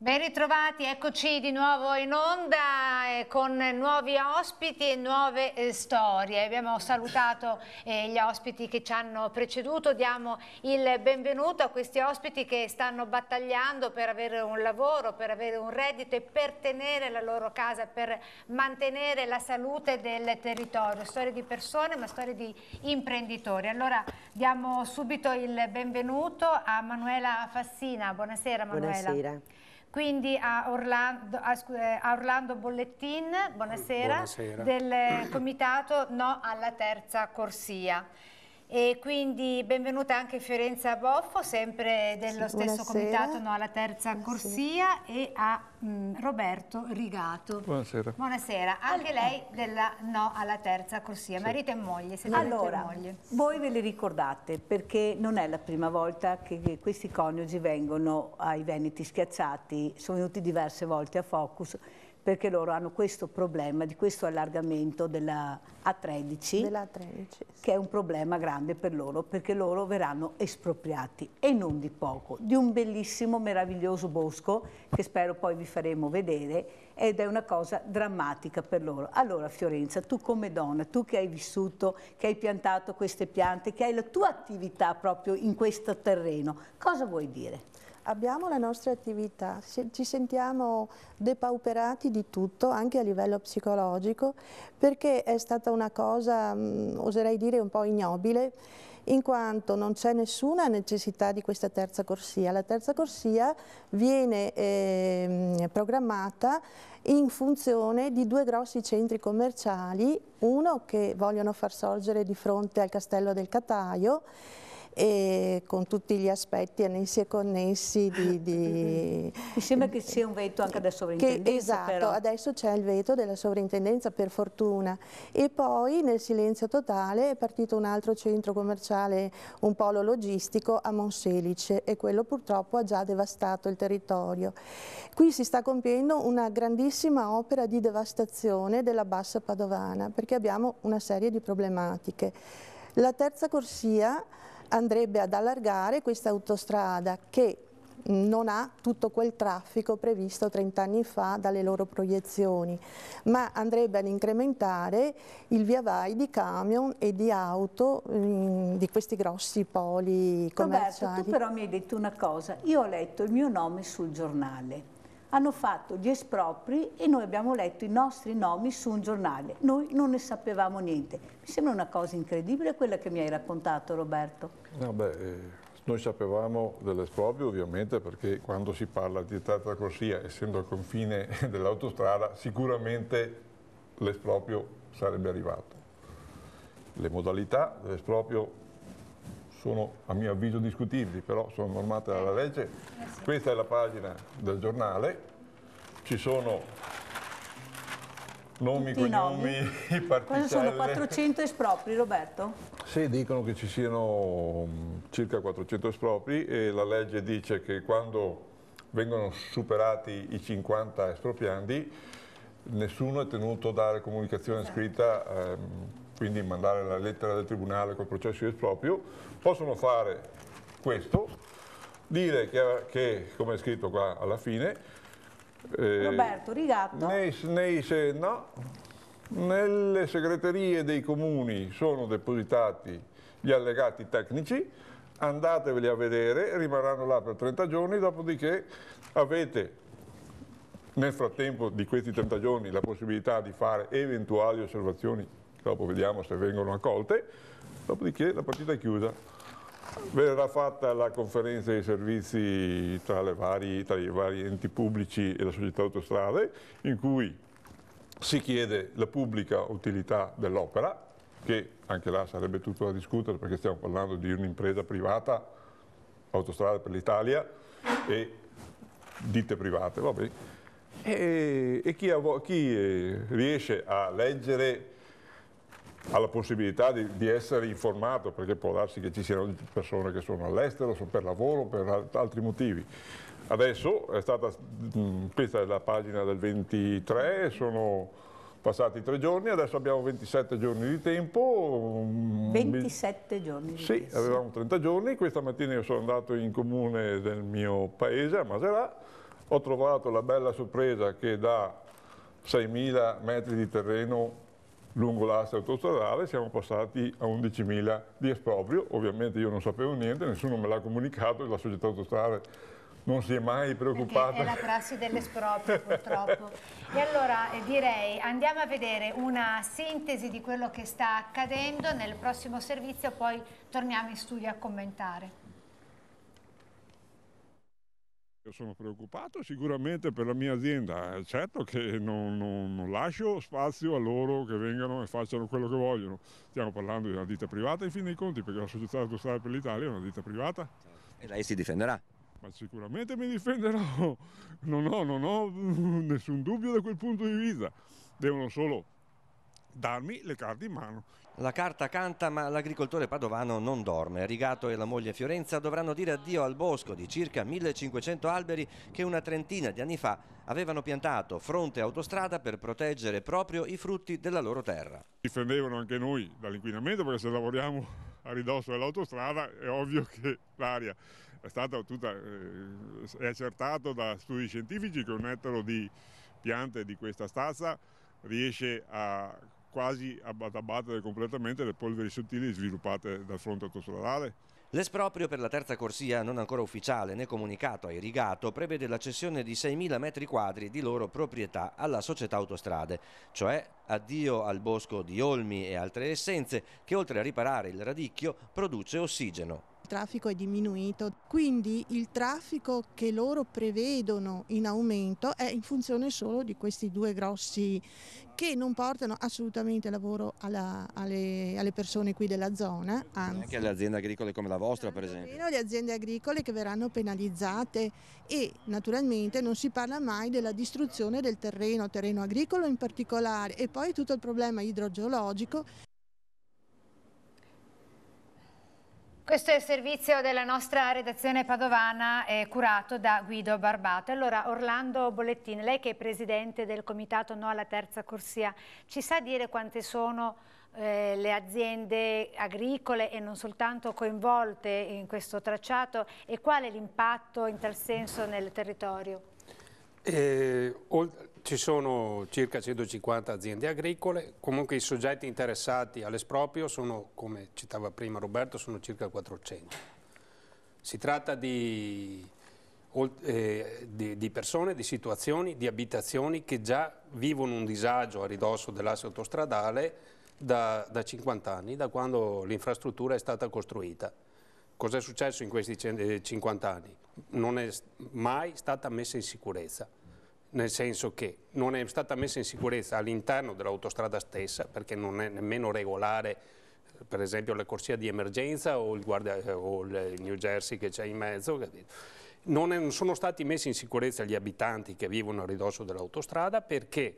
Ben ritrovati, eccoci di nuovo in onda con nuovi ospiti e nuove storie. Abbiamo salutato gli ospiti che ci hanno preceduto, diamo il benvenuto a questi ospiti che stanno battagliando per avere un lavoro, per avere un reddito e per tenere la loro casa, per mantenere la salute del territorio. Storie di persone ma storie di imprenditori. Allora diamo subito il benvenuto a Manuela Fassina. Buonasera Manuela. Buonasera. Quindi a Orlando Bollettin, buonasera, Buonasera. del comitato No alla terza corsia. E quindi benvenuta anche Fiorenza Boffo, sempre dello stesso comitato No alla terza corsia, e a Roberto Rigato. Buonasera. Buonasera, anche lei della No alla terza corsia, marito e moglie. Siete Allora, moglie. voi ve li ricordate perché non è la prima volta che questi coniugi vengono ai Veneti Schiacciati, sono venuti diverse volte a Focus, perché loro hanno questo problema di questo allargamento della A13, che è un problema grande per loro, perché loro verranno espropriati, e non di poco, di un bellissimo, meraviglioso bosco, che spero poi vi faremo vedere, ed è una cosa drammatica per loro. Allora Fiorenza, tu come donna, tu che hai vissuto, che hai piantato queste piante, che hai la tua attività proprio in questo terreno, cosa vuoi dire? Abbiamo la nostra attività, ci sentiamo depauperati di tutto, anche a livello psicologico, perché è stata una cosa, oserei dire, un po' ignobile, in quanto non c'è nessuna necessità di questa terza corsia. La terza corsia viene programmata in funzione di due grossi centri commerciali, uno che vogliono far sorgere di fronte al Castello del Cataio, e con tutti gli aspetti annessi e connessi mi sembra che sia un veto anche da sovrintendenza. Esatto, però. Adesso c'è il veto della sovrintendenza, per fortuna, e poi nel silenzio totale è partito un altro centro commerciale, un polo logistico a Monselice, e quello purtroppo ha già devastato il territorio. Qui si sta compiendo una grandissima opera di devastazione della bassa padovana, perché abbiamo una serie di problematiche. La terza corsia andrebbe ad allargare questa autostrada che non ha tutto quel traffico previsto 30 anni fa dalle loro proiezioni, ma andrebbe ad incrementare il via vai di camion e di auto di questi grossi poli commerciali. Roberto, tu però mi hai detto una cosa, io ho letto il mio nome sul giornale. Hanno fatto gli espropri e noi abbiamo letto i nostri nomi su un giornale. Noi non ne sapevamo niente. Mi sembra una cosa incredibile quella che mi hai raccontato, Roberto. No, noi sapevamo dell'esproprio ovviamente, perché quando si parla di terza corsia, essendo al confine dell'autostrada, sicuramente l'esproprio sarebbe arrivato. Le modalità dell'esproprio sono a mio avviso discutibili, però sono normate dalla legge. Questa è la pagina del giornale, ci sono nomi, cognomi, i particelle. Cosa sono, 400 espropri, Roberto? Sì, dicono che ci siano circa 400 espropri, e la legge dice che quando vengono superati i 50 espropriandi nessuno è tenuto a dare comunicazione scritta, quindi mandare la lettera del tribunale col processo di esproprio. Possono fare questo, dire che come è scritto qua alla fine, Roberto Rigato? Nelle segreterie dei comuni sono depositati gli allegati tecnici, andateveli a vedere, rimarranno là per 30 giorni, dopodiché avete nel frattempo di questi 30 giorni la possibilità di fare eventuali osservazioni, dopo vediamo se vengono accolte, dopodiché la partita è chiusa. Verrà fatta la conferenza dei servizi tra i vari enti pubblici e la società autostrade, in cui si chiede la pubblica utilità dell'opera, che anche là sarebbe tutto da discutere, perché stiamo parlando di un'impresa privata, Autostrade per l'Italia, e ditte private, va bene. E chi riesce a leggere ha la possibilità di essere informato, perché può darsi che ci siano persone che sono all'estero, sono per lavoro, per altri motivi. Adesso questa è la pagina del 23, sono passati 3 giorni, adesso abbiamo 27 giorni di tempo. 27 giorni di tempo. Sì, avevamo 30 giorni, questa mattina io sono andato in comune del mio paese, a Maserà, ho trovato la bella sorpresa che da 6.000 metri di terreno lungo l'asse autostradale siamo passati a 11.000 di esproprio. Ovviamente io non sapevo niente, nessuno me l'ha comunicato e la società autostrade non si è mai preoccupata. Perché è la prassi dell'esproprio purtroppo. E allora direi andiamo a vedere una sintesi di quello che sta accadendo nel prossimo servizio, poi torniamo in studio a commentare. Io sono preoccupato sicuramente per la mia azienda, certo che non lascio spazio a loro che vengano e facciano quello che vogliono. Stiamo parlando di una ditta privata in fin dei conti, perché la società autostrade per l'Italia è una ditta privata. E lei si difenderà? Ma sicuramente mi difenderò, non ho nessun dubbio da quel punto di vista, devono solo darmi le carte in mano. La carta canta, ma l'agricoltore padovano non dorme. Rigato e la moglie Fiorenza dovranno dire addio al bosco di circa 1500 alberi che una trentina di anni fa avevano piantato fronte autostrada per proteggere proprio i frutti della loro terra. Difendevano anche noi dall'inquinamento, perché se lavoriamo a ridosso dell'autostrada è ovvio che l'aria è stata tutta, è accertato da studi scientifici che un ettaro di piante di questa stazza riesce a quasi ad abbattere completamente le polveri sottili sviluppate dal fronte autostradale. L'esproprio per la terza corsia, non ancora ufficiale né comunicato a Irigato, prevede la cessione di 6.000 metri quadri di loro proprietà alla società autostrade, cioè addio al bosco di olmi e altre essenze che oltre a riparare il radicchio produce ossigeno. Il traffico è diminuito, quindi il traffico che loro prevedono in aumento è in funzione solo di questi due grossi che non portano assolutamente lavoro alle persone qui della zona. Anzi, anche alle aziende agricole come la vostra, per esempio. Le aziende agricole che verranno penalizzate e naturalmente non si parla mai della distruzione del terreno agricolo in particolare, e poi tutto il problema idrogeologico. Questo è il servizio della nostra redazione padovana curato da Guido Barbato. Allora Orlando Bollettini, lei che è presidente del comitato No alla terza corsia, ci sa dire quante sono le aziende agricole e non soltanto coinvolte in questo tracciato e qual è l'impatto in tal senso nel territorio? Ci sono circa 150 aziende agricole, comunque i soggetti interessati all'esproprio sono, come citava prima Roberto, sono circa 400. Si tratta di persone, di situazioni, di abitazioni che già vivono un disagio a ridosso dell'asse autostradale da 50 anni, da quando l'infrastruttura è stata costruita. Cosa è successo in questi 50 anni? Non è mai stata messa in sicurezza. Nel senso che non è stata messa in sicurezza all'interno dell'autostrada stessa, perché non è nemmeno regolare, per esempio, la corsia di emergenza o il New Jersey che c'è in mezzo. Non sono stati messi in sicurezza gli abitanti che vivono a ridosso dell'autostrada, perché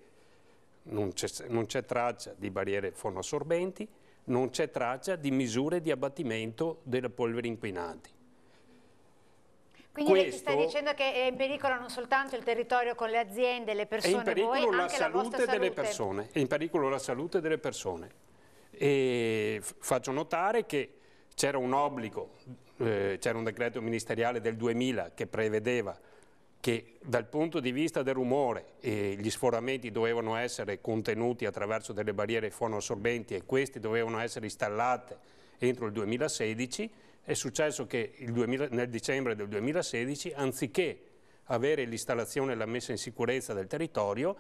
non c'è traccia di barriere fonoassorbenti, non c'è traccia di misure di abbattimento delle polveri inquinanti. Quindi lei ci sta dicendo che è in pericolo non soltanto il territorio con le aziende, le persone, voi, anche la vostra salute delle persone. È in pericolo la salute delle persone. E faccio notare che c'era un obbligo, c'era un decreto ministeriale del 2000 che prevedeva che dal punto di vista del rumore gli sforamenti dovevano essere contenuti attraverso delle barriere fonoassorbenti e questi dovevano essere installate entro il 2016. È successo che nel dicembre del 2016, anziché avere l'installazione e la messa in sicurezza del territorio,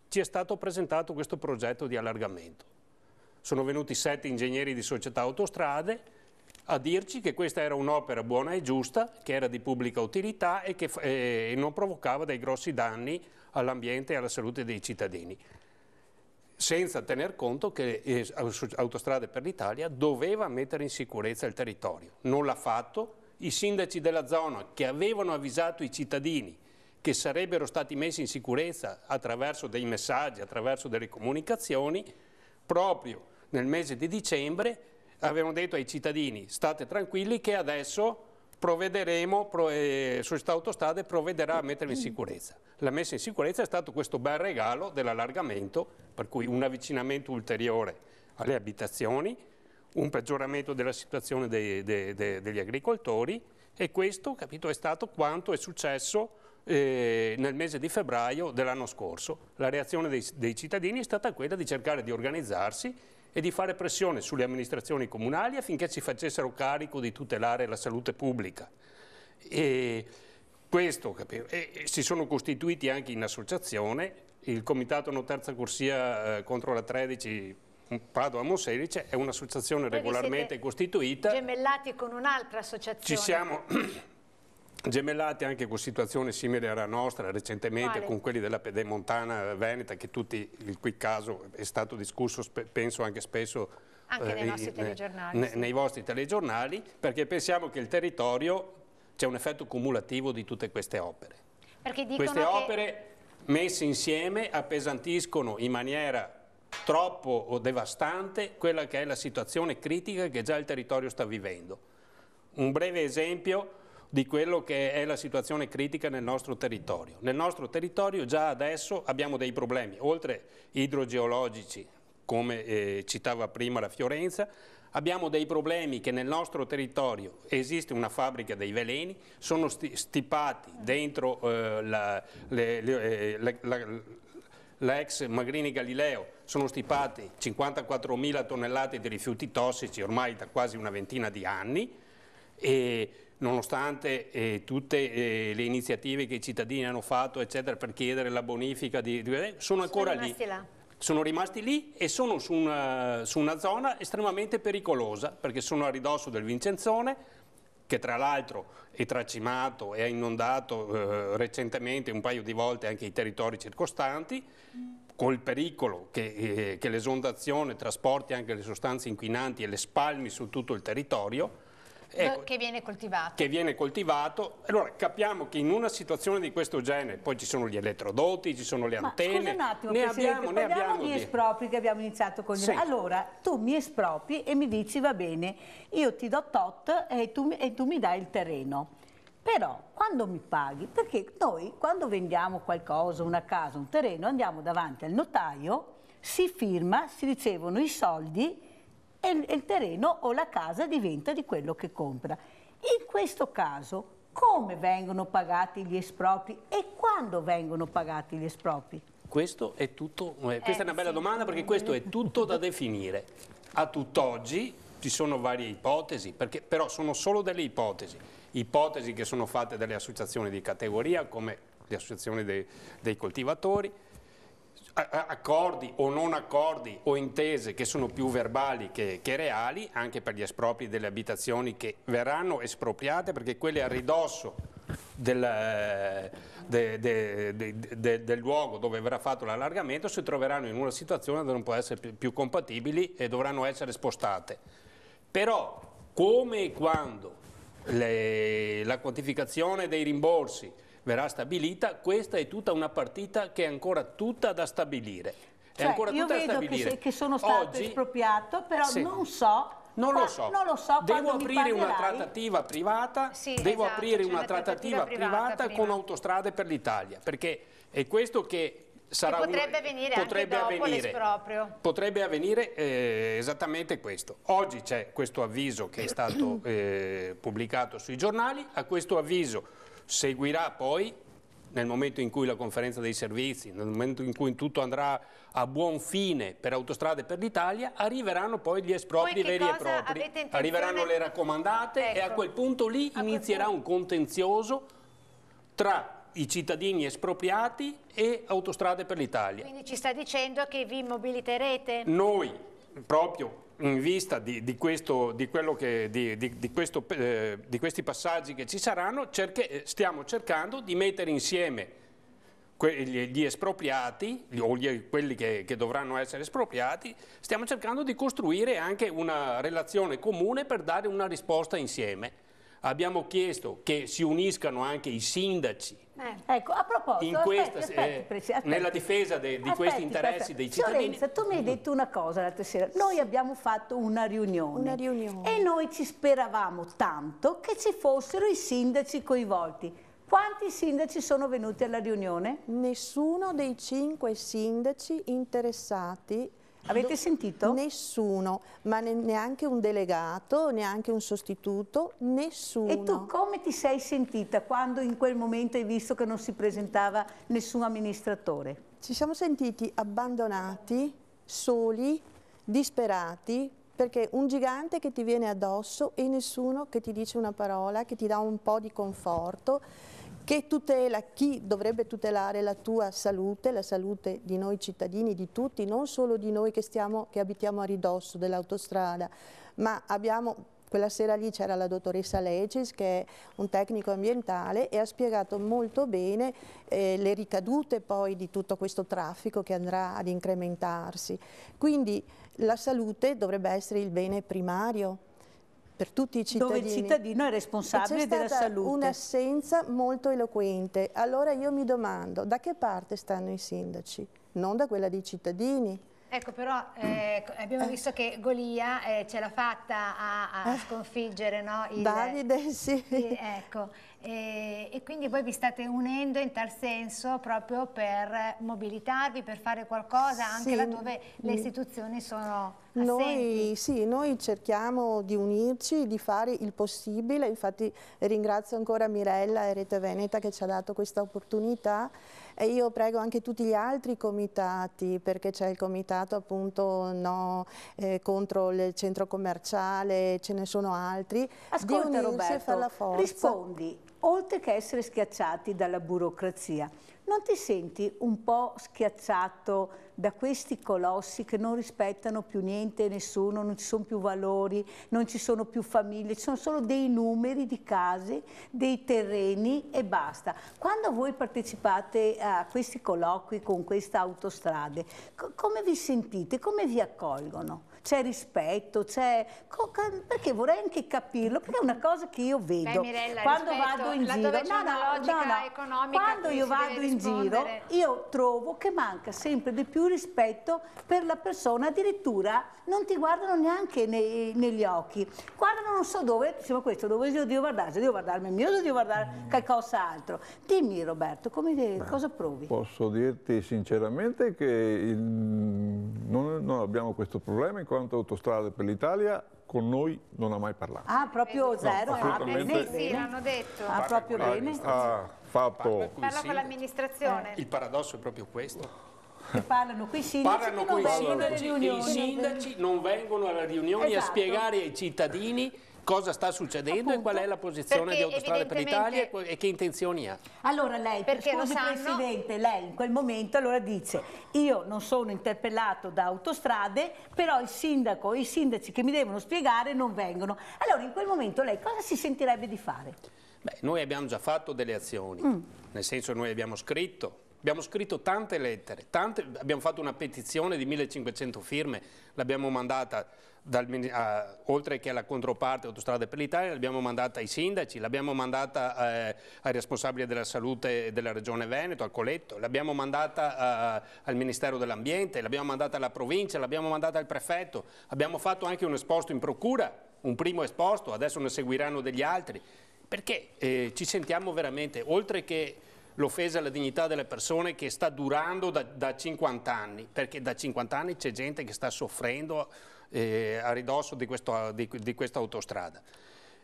ci è stato presentato questo progetto di allargamento. Sono venuti 7 ingegneri di società autostrade a dirci che questa era un'opera buona e giusta, che era di pubblica utilità e che non provocava dei grossi danni all'ambiente e alla salute dei cittadini, senza tener conto che Autostrade per l'Italia doveva mettere in sicurezza il territorio. Non l'ha fatto. I sindaci della zona, che avevano avvisato i cittadini che sarebbero stati messi in sicurezza attraverso dei messaggi, attraverso delle comunicazioni, proprio nel mese di dicembre avevano detto ai cittadini: state tranquilli che adesso provvederemo, Società Autostrade provvederà a metterli in sicurezza. La messa in sicurezza è stato questo bel regalo dell'allargamento, per cui un avvicinamento ulteriore alle abitazioni, un peggioramento della situazione degli agricoltori, e questo, capito, è stato quanto è successo nel mese di febbraio dell'anno scorso. La reazione dei cittadini è stata quella di cercare di organizzarsi e di fare pressione sulle amministrazioni comunali affinché si facessero carico di tutelare la salute pubblica. E si sono costituiti anche in associazione. Il Comitato No Terza Corsia contro la 13 Padova Monselice è un'associazione regolarmente costituita. Gemellati con un'altra associazione. Ci siamo gemellati anche con situazioni simili alla nostra recentemente. Quale? Con quelli della Pedemontana Veneta, che il cui caso è stato discusso penso anche spesso anche nei nostri telegiornali, sì. Nei vostri telegiornali, perché pensiamo che il territorio c'è un effetto cumulativo di tutte queste opere. Perché dicono queste opere messe insieme appesantiscono in maniera troppo devastante quella che è la situazione critica che già il territorio sta vivendo. Un breve esempio di quello che è la situazione critica nel nostro territorio. Nel nostro territorio già adesso abbiamo dei problemi, oltre idrogeologici, come citava prima la Fiorenza, abbiamo dei problemi che nel nostro territorio esiste una fabbrica dei veleni, sono stipati dentro l'ex Magrini Galileo, sono stipati 54.000 tonnellate di rifiuti tossici ormai da quasi una ventina di anni, e nonostante tutte le iniziative che i cittadini hanno fatto eccetera per chiedere la bonifica sono ancora lì. Sono rimasti lì e sono su una zona estremamente pericolosa, perché sono a ridosso del Vincenzone, che tra l'altro è tracimato e ha inondato recentemente un paio di volte anche i territori circostanti, col pericolo che l'esondazione trasporti anche le sostanze inquinanti e le spalmi su tutto il territorio. Ecco, che viene coltivato. Che viene coltivato. Allora capiamo che in una situazione di questo genere, poi ci sono gli elettrodotti, ci sono le antenne. Scusa un attimo, Presidente, parliamo di espropri che abbiamo iniziato con gli Allora, tu mi espropri e mi dici va bene, io ti do tot e tu mi dai il terreno. Però quando mi paghi, perché noi quando vendiamo qualcosa, una casa, un terreno, andiamo davanti al notaio, si firma, si ricevono i soldi e il terreno o la casa diventa di quello che compra. In questo caso, come vengono pagati gli espropri e quando vengono pagati gli espropri? Questo è tutto, questa è una bella domanda, perché questo è tutto da definire. A tutt'oggi ci sono varie ipotesi, però sono solo delle ipotesi che sono fatte dalle associazioni di categoria, come le associazioni dei coltivatori, accordi o non accordi o intese che sono più verbali che reali, anche per gli espropri delle abitazioni che verranno espropriate, perché quelle a ridosso del luogo dove verrà fatto l'allargamento si troveranno in una situazione dove non può essere più compatibili e dovranno essere spostate. Però come e quando la quantificazione dei rimborsi verrà stabilita, questa è tutta una partita che è ancora tutta da stabilire. Cioè, io vedo che sono stato espropriato, però non so. Non lo so. Devo aprire una trattativa privata, una trattativa privata con Autostrade per l'Italia, perché è questo che sarà potrebbe avvenire anche dopo l'esproprio. Potrebbe avvenire esattamente questo. Oggi c'è questo avviso che è stato pubblicato sui giornali, a questo avviso seguirà poi, nel momento in cui la conferenza dei servizi, nel momento in cui tutto andrà a buon fine per Autostrade per l'Italia, arriveranno poi gli espropri veri e propri, arriveranno le raccomandate, e a quel punto lì inizierà un contenzioso tra i cittadini espropriati e Autostrade per l'Italia. Quindi ci sta dicendo che vi mobiliterete? Noi, proprio in vista di questi passaggi che ci saranno, stiamo cercando di mettere insieme gli espropriati, o quelli che dovranno essere espropriati, stiamo cercando di costruire anche una relazione comune per dare una risposta insieme. Abbiamo chiesto che si uniscano anche i sindaci ecco, a proposito, nella difesa di questi interessi dei cittadini. Fiorenza, tu mi hai detto una cosa l'altra sera, noi abbiamo fatto una riunione e noi ci speravamo tanto che ci fossero i sindaci coinvolti. Quanti sindaci sono venuti alla riunione? Nessuno dei 5 sindaci interessati Avete sentito? Nessuno, ma neanche un delegato, neanche un sostituto, nessuno. E tu come ti sei sentita quando in quel momento hai visto che non si presentava nessun amministratore? Ci siamo sentiti abbandonati, soli, disperati, perché un gigante che ti viene addosso e nessuno che ti dice una parola, che ti dà un po' di conforto, che tutela chi dovrebbe tutelare la tua salute, la salute di noi cittadini, di tutti, non solo di noi che abitiamo a ridosso dell'autostrada, ma quella sera lì c'era la dottoressa Legis, che è un tecnico ambientale, e ha spiegato molto bene le ricadute poi di tutto questo traffico che andrà ad incrementarsi. Quindi la salute dovrebbe essere il bene primario per tutti i cittadini. Dove il cittadino è responsabile della salute. C'è stata un'assenza molto eloquente. Allora io mi domando, da che parte stanno i sindaci? Non da quella dei cittadini. Ecco, però abbiamo visto che Golia ce l'ha fatta a sconfiggere, no? Davide, sì. Ecco, e quindi voi vi state unendo in tal senso proprio per mobilitarvi, per fare qualcosa anche sì. laddove le istituzioni sono assenti. Noi cerchiamo di unirci, di fare il possibile, infatti ringrazio ancora Mirella e Rete Veneta che ci ha dato questa opportunità. E io prego anche tutti gli altri comitati, perché c'è il comitato appunto contro il centro commerciale, ce ne sono altri. Ascolta, di unirsi Roberto, e fare la forza. rispondi, oltre che essere schiacciati dalla burocrazia, non ti senti un po' schiacciato da questi colossi che non rispettano più niente e nessuno, non ci sono più valori, non ci sono più famiglie, ci sono solo dei numeri di case, dei terreni e basta. Quando voi partecipate a questi colloqui con queste autostrade, come vi sentite? Come vi accolgono? C'è rispetto? Perché vorrei anche capirlo, perché è una cosa che io vedo. Mirella, quando vado in giro, quando io vado in giro, io trovo che manca sempre di più rispetto per la persona, addirittura non ti guardano neanche negli occhi, guardano non so dove, diciamo questo, dove devo guardare, se devo guardarmi il mio, se devo guardare qualcosa altro. Dimmi Roberto, cosa provi? Posso dirti sinceramente che non abbiamo questo problema, in quanto Autostrade per l'Italia con noi non ha mai parlato. Ah, proprio zero? assolutamente. Sì, l'hanno detto. Ah, proprio bene? Ha fatto... Parla con l'amministrazione. Il paradosso è proprio questo. Che parlano qui i sindaci che non vengono alle riunioni. I sindaci non vengono alle riunioni a spiegare ai cittadini cosa sta succedendo e qual è la posizione di Autostrade per l'Italia e che intenzioni ha. Allora lei, scusi Presidente, lei in quel momento allora dice: io non sono interpellato da Autostrade, però il sindaco e i sindaci che mi devono spiegare non vengono. Allora in quel momento lei cosa si sentirebbe di fare? Beh, noi abbiamo già fatto delle azioni, nel senso noi abbiamo scritto tante lettere, abbiamo fatto una petizione di 1500 firme, l'abbiamo mandata oltre che alla controparte Autostrade per l'Italia, l'abbiamo mandata ai sindaci, l'abbiamo mandata ai responsabili della salute della Regione Veneto, al Coletto, l'abbiamo mandata al Ministero dell'Ambiente, l'abbiamo mandata alla provincia, l'abbiamo mandata al prefetto, abbiamo fatto anche un esposto in procura, un primo esposto, adesso ne seguiranno degli altri, perché ci sentiamo veramente, oltre che l'offesa alla dignità delle persone che sta durando da 50 anni, perché da 50 anni c'è gente che sta soffrendo a ridosso di questa autostrada.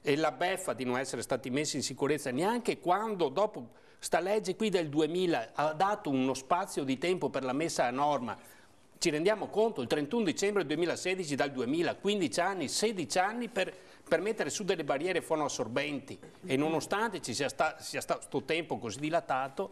E la beffa di non essere stati messi in sicurezza neanche quando, dopo sta legge qui del 2000, ha dato uno spazio di tempo per la messa a norma. Ci rendiamo conto, il 31 dicembre 2016 dal 2000, 15 anni, 16 anni per mettere su delle barriere fonoassorbenti e nonostante ci sia stato questo tempo così dilatato,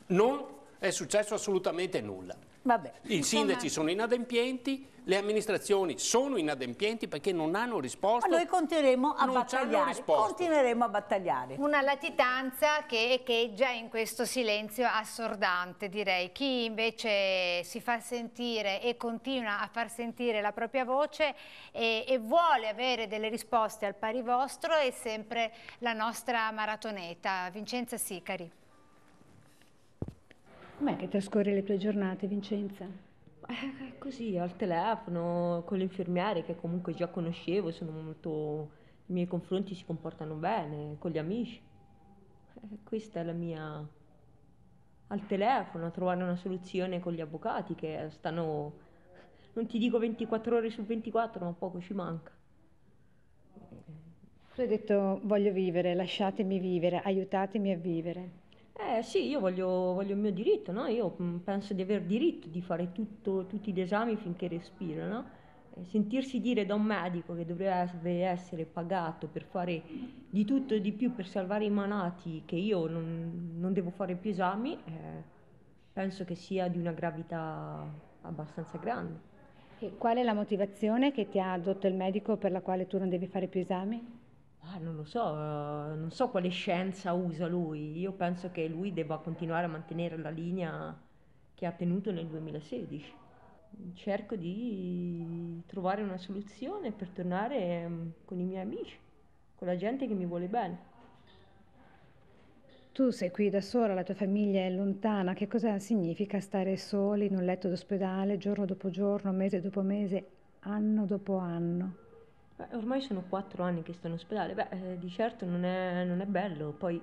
non è successo assolutamente nulla. Vabbè, I sindaci sono inadempienti, le amministrazioni sono inadempienti perché non hanno risposto. Ma noi continueremo a battagliare. Una latitanza che echeggia in questo silenzio assordante, direi. Chi invece si fa sentire e continua a far sentire la propria voce e vuole avere delle risposte al pari vostro è sempre la nostra maratoneta, Vincenza Sicari. Com'è che trascorri le tue giornate, Vincenza? Così, al telefono, con l'infermiere che comunque già conoscevo, i miei confronti si comportano bene, con gli amici. Questa è la mia... Al telefono, a trovare una soluzione con gli avvocati che stanno non ti dico 24 ore su 24, ma poco ci manca. Tu hai detto voglio vivere, lasciatemi vivere, aiutatemi a vivere. Sì, io voglio il mio diritto, no? Io penso di aver diritto di fare tutti gli esami finché respiro, no? Sentirsi dire da un medico che dovrebbe essere pagato per fare di tutto e di più per salvare i malati, che io non devo fare più esami, penso che sia di una gravità abbastanza grande. E qual è la motivazione che ti ha addotto il medico per la quale tu non devi fare più esami? Non lo so, non so quale scienza usa lui. Io penso che lui debba continuare a mantenere la linea che ha tenuto nel 2016. Cerco di trovare una soluzione per tornare con i miei amici, con la gente che mi vuole bene. Tu sei qui da sola, la tua famiglia è lontana. Che cosa significa stare soli in un letto d'ospedale giorno dopo giorno, mese dopo mese, anno dopo anno? Ormai sono 4 anni che sto in ospedale. Di certo non è bello. Poi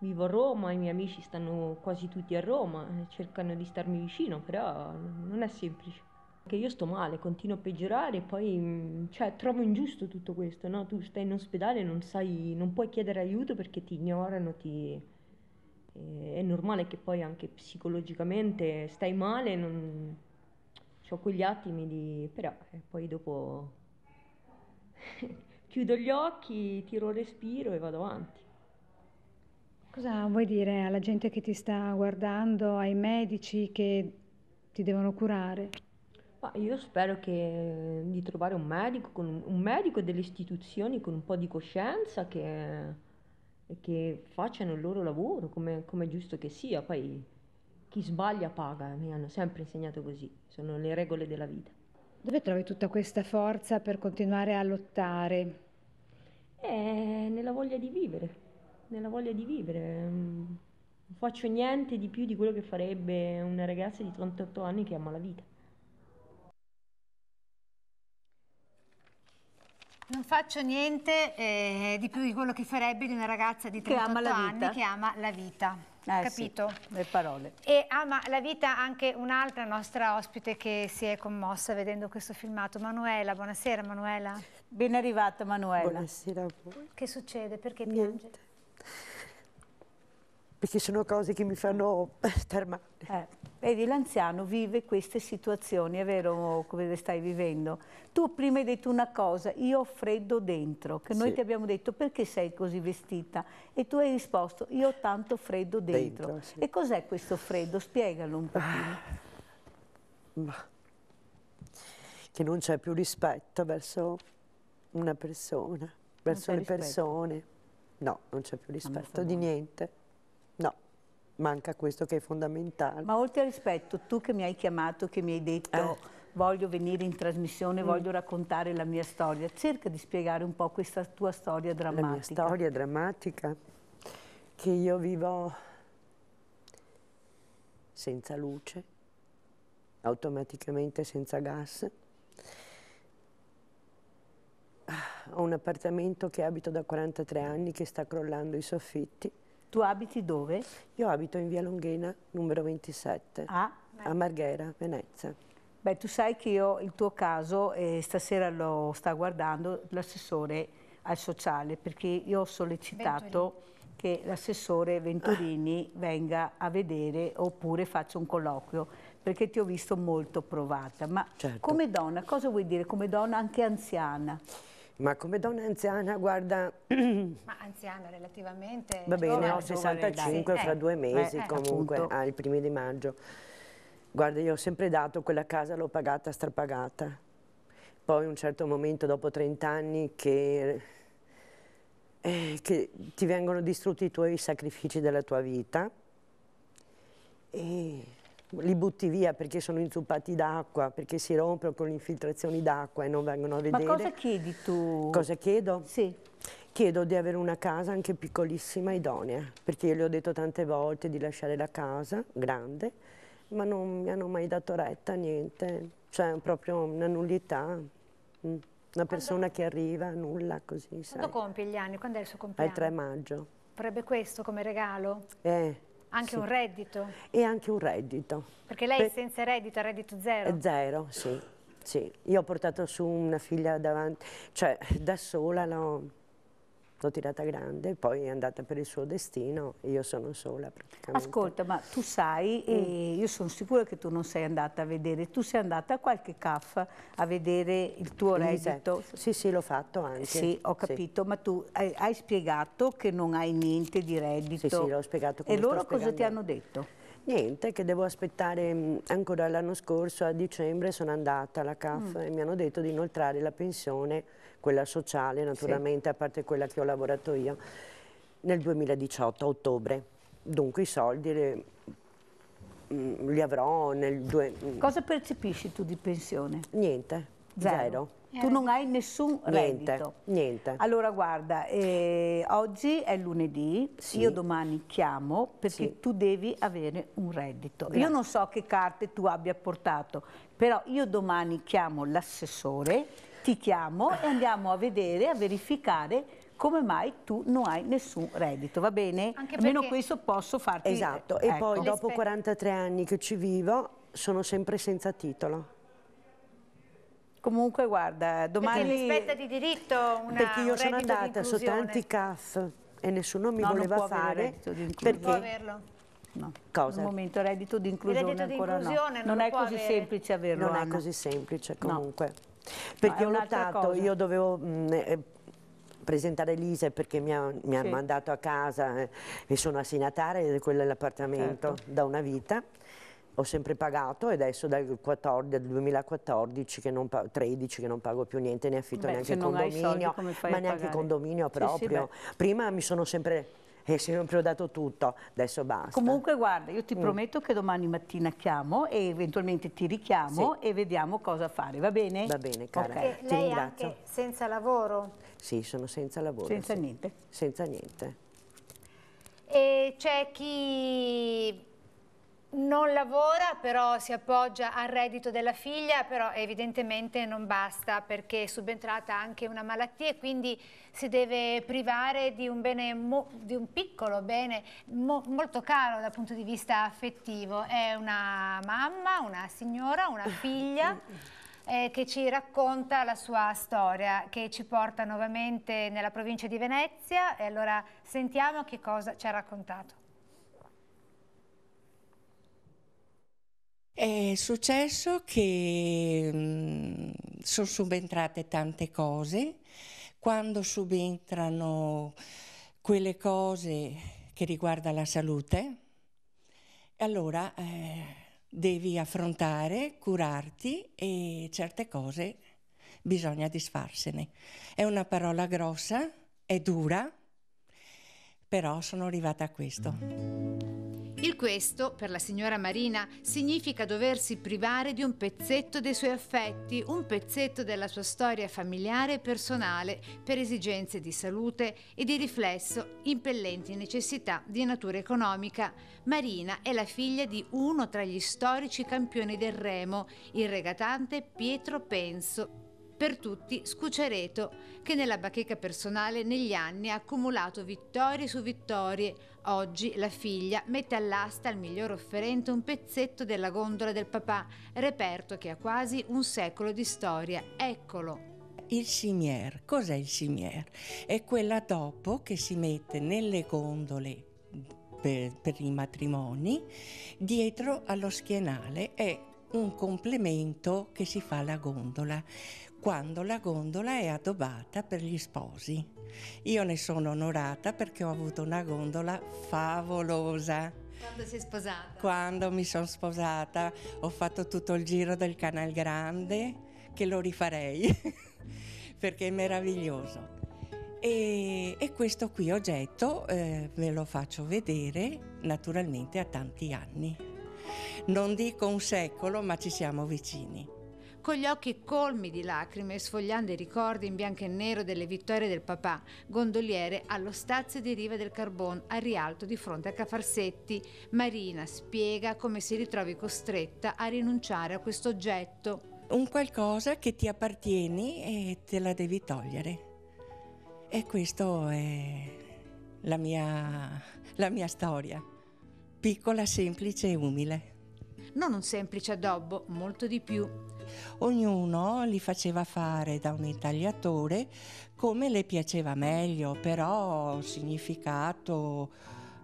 vivo a Roma, i miei amici stanno quasi tutti a Roma, cercano di starmi vicino, però non è semplice. Che io sto male, continuo a peggiorare e poi trovo ingiusto tutto questo, no? Tu stai in ospedale e non puoi chiedere aiuto perché ti ignorano, è normale che poi anche psicologicamente stai male, ho quegli attimi però poi dopo chiudo gli occhi, tiro il respiro e vado avanti. Cosa vuoi dire alla gente che ti sta guardando, ai medici che ti devono curare? Ma io spero di trovare un medico delle istituzioni con un po' di coscienza che facciano il loro lavoro come è giusto che sia. Poi chi sbaglia paga, mi hanno sempre insegnato così, sono le regole della vita. Dove trovi tutta questa forza per continuare a lottare? Nella voglia di vivere, nella voglia di vivere. Non faccio niente di più di quello che farebbe una ragazza di 38 anni che ama la vita. Non faccio niente di più di quello che farebbe di una ragazza di 38 anni che ama la vita. Capito? Sì, le parole. E ama la vita anche un'altra nostra ospite che si è commossa vedendo questo filmato. Manuela, buonasera Manuela. Ben arrivata Manuela. Buonasera a voi. Che succede? Perché piange? Perché sono cose che mi fanno star male. Vedi, l'anziano vive queste situazioni, è vero come le stai vivendo. Tu prima hai detto una cosa, io ho freddo dentro, che noi ti abbiamo detto perché sei così vestita e tu hai risposto io ho tanto freddo dentro. Sì. E cos'è questo freddo? Spiegalo un pochino. Che non c'è più rispetto verso una persona, verso le persone. No, non c'è più rispetto di niente. No, manca questo che è fondamentale. Ma oltre al rispetto, tu che mi hai chiamato, che mi hai detto voglio venire in trasmissione, voglio raccontare la mia storia, cerca di spiegare un po' questa tua storia drammatica. La mia storia drammatica, che io vivo senza luce, automaticamente senza gas. Ho un appartamento che abito da 43 anni che sta crollando i soffitti. Tu abiti dove? Io abito in via Longhena, numero 27, a Marghera, Venezia. Beh, tu sai che io il tuo caso stasera lo sta guardando l'assessore al sociale, perché io ho sollecitato che l'assessore Venturini venga a vedere oppure faccia un colloquio, perché ti ho visto molto provata. Ma come donna, cosa vuoi dire? Come donna anche anziana? Ma come donna anziana, guarda... Ma anziana relativamente... Va bene, ho 65 fra 2 mesi comunque, ai primi di maggio. Guarda, io ho sempre dato quella casa, l'ho pagata, strapagata. Poi un certo momento, dopo 30 anni, che ti vengono distrutti i tuoi sacrifici della tua vita e li butti via perché sono inzuppati d'acqua, perché si rompono con le infiltrazioni d'acqua e non vengono a vedere. Ma cosa chiedi tu? Cosa chiedo? Sì. Chiedo di avere una casa anche piccolissima, idonea, perché io le ho detto tante volte di lasciare la casa grande, ma non mi hanno mai dato retta, niente. Cioè proprio una nullità, una persona che arriva, nulla, così, sai. Quando compie gli anni? Quando è il suo compleanno? Al 3 maggio. Vorrebbe questo come regalo? Anche sì. un reddito? E anche un reddito. Perché lei è senza reddito, a reddito zero? Zero, sì, sì. Io ho portato su una figlia davanti, cioè da sola l'ho tirata grande, poi è andata per il suo destino e io sono sola praticamente. Ascolta, ma tu sai, e io sono sicura che tu non sei andata a vedere, tu sei andata a qualche CAF a vedere il tuo reddito? Sì, sì, l'ho fatto anche. Sì, ho capito, ma tu hai spiegato che non hai niente di reddito? Sì, sì, l'ho spiegato come E loro sto cosa ti spiegando. hanno detto? Niente, che devo aspettare, ancora l'anno scorso a dicembre sono andata alla CAF e mi hanno detto di inoltrare la pensione, quella sociale naturalmente, a parte quella che ho lavorato io, nel 2018, a ottobre. Dunque i soldi li avrò nel... Cosa percepisci tu di pensione? Niente, zero. Tu non hai nessun reddito? Niente. Allora guarda, oggi è lunedì, io domani chiamo perché tu devi avere un reddito. Grazie. Io non so che carte tu abbia portato, però io domani chiamo l'assessore, ti chiamo e andiamo a vedere, a verificare come mai tu non hai nessun reddito, va bene? Anche Almeno perché... questo posso farti... Esatto, e poi dopo 43 anni che ci vivo sono sempre senza titolo. Comunque guarda, domani... Perché mi spetta di diritto perché io un sono reddito andata di su inclusione. tanti CAF e nessuno mi No, voleva non può avere fare reddito di inclusione. perché Può averlo? No. Cosa? Al momento reddito di inclusione reddito di ancora inclusione no. non Non lo è può così avere. semplice averlo, non è Anna. così semplice comunque. No, Perché è ho un'altra notato, cosa. io dovevo presentare l'ISEE perché mi ha Sì. mandato a casa e sono assegnataria di quello dell'appartamento da una vita. Ho sempre pagato e adesso dal 2014, 13 che non pago più niente, ne affitto neanche il condominio, ma neanche il condominio proprio. Prima mi sono sempre ho dato tutto, adesso basta. Comunque guarda, io ti prometto che domani mattina chiamo e eventualmente ti richiamo e vediamo cosa fare, va bene? Va bene, cara. Okay. Ti Lei è ringrazio. anche senza lavoro? Sì, sono senza lavoro. Senza niente? Senza niente. E c'è chi non lavora, però si appoggia al reddito della figlia, però evidentemente non basta perché è subentrata anche una malattia e quindi si deve privare di un bene, di un piccolo bene molto caro dal punto di vista affettivo. È una mamma, una signora, una figlia che ci racconta la sua storia, che ci porta nuovamente nella provincia di Venezia e allora sentiamo che cosa ci ha raccontato. È successo che sono subentrate tante cose. Quando subentrano quelle cose che riguardano la salute, allora devi affrontare, curarti e certe cose bisogna disfarsene. È una parola grossa, è dura, però sono arrivata a questo. Il questo, per la signora Marina, significa doversi privare di un pezzetto dei suoi affetti, un pezzetto della sua storia familiare e personale, per esigenze di salute e di riflesso impellenti necessità di natura economica. Marina è la figlia di uno tra gli storici campioni del remo, il regatante Pietro Penso, per tutti Scucereto, che nella bacheca personale negli anni ha accumulato vittorie su vittorie. Oggi la figlia mette all'asta al miglior offerente un pezzetto della gondola del papà, reperto che ha quasi un secolo di storia. Eccolo. Il cimier, cos'è il cimier? È quella dopo che si mette nelle gondole per i matrimoni, dietro allo schienale, è un complemento che si fa alla gondola, quando la gondola è addobbata per gli sposi. Io ne sono onorata perché ho avuto una gondola favolosa. Quando si è sposata? Quando mi sono sposata ho fatto tutto il giro del Canal Grande, che lo rifarei, perché è meraviglioso. E questo qui oggetto ve lo faccio vedere naturalmente a tanti anni. Non dico un secolo, ma ci siamo vicini. Con gli occhi colmi di lacrime, sfogliando i ricordi in bianco e nero delle vittorie del papà, gondoliere allo stazio di Riva del Carbon, a Rialto di fronte a Cafarsetti, Marina spiega come si ritrovi costretta a rinunciare a questo oggetto. Un qualcosa che ti appartieni e te la devi togliere. E questa è la mia storia. piccola, semplice e umile. Non un semplice addobbo, molto di più. Ognuno li faceva fare da un intagliatore come le piaceva meglio, però significato,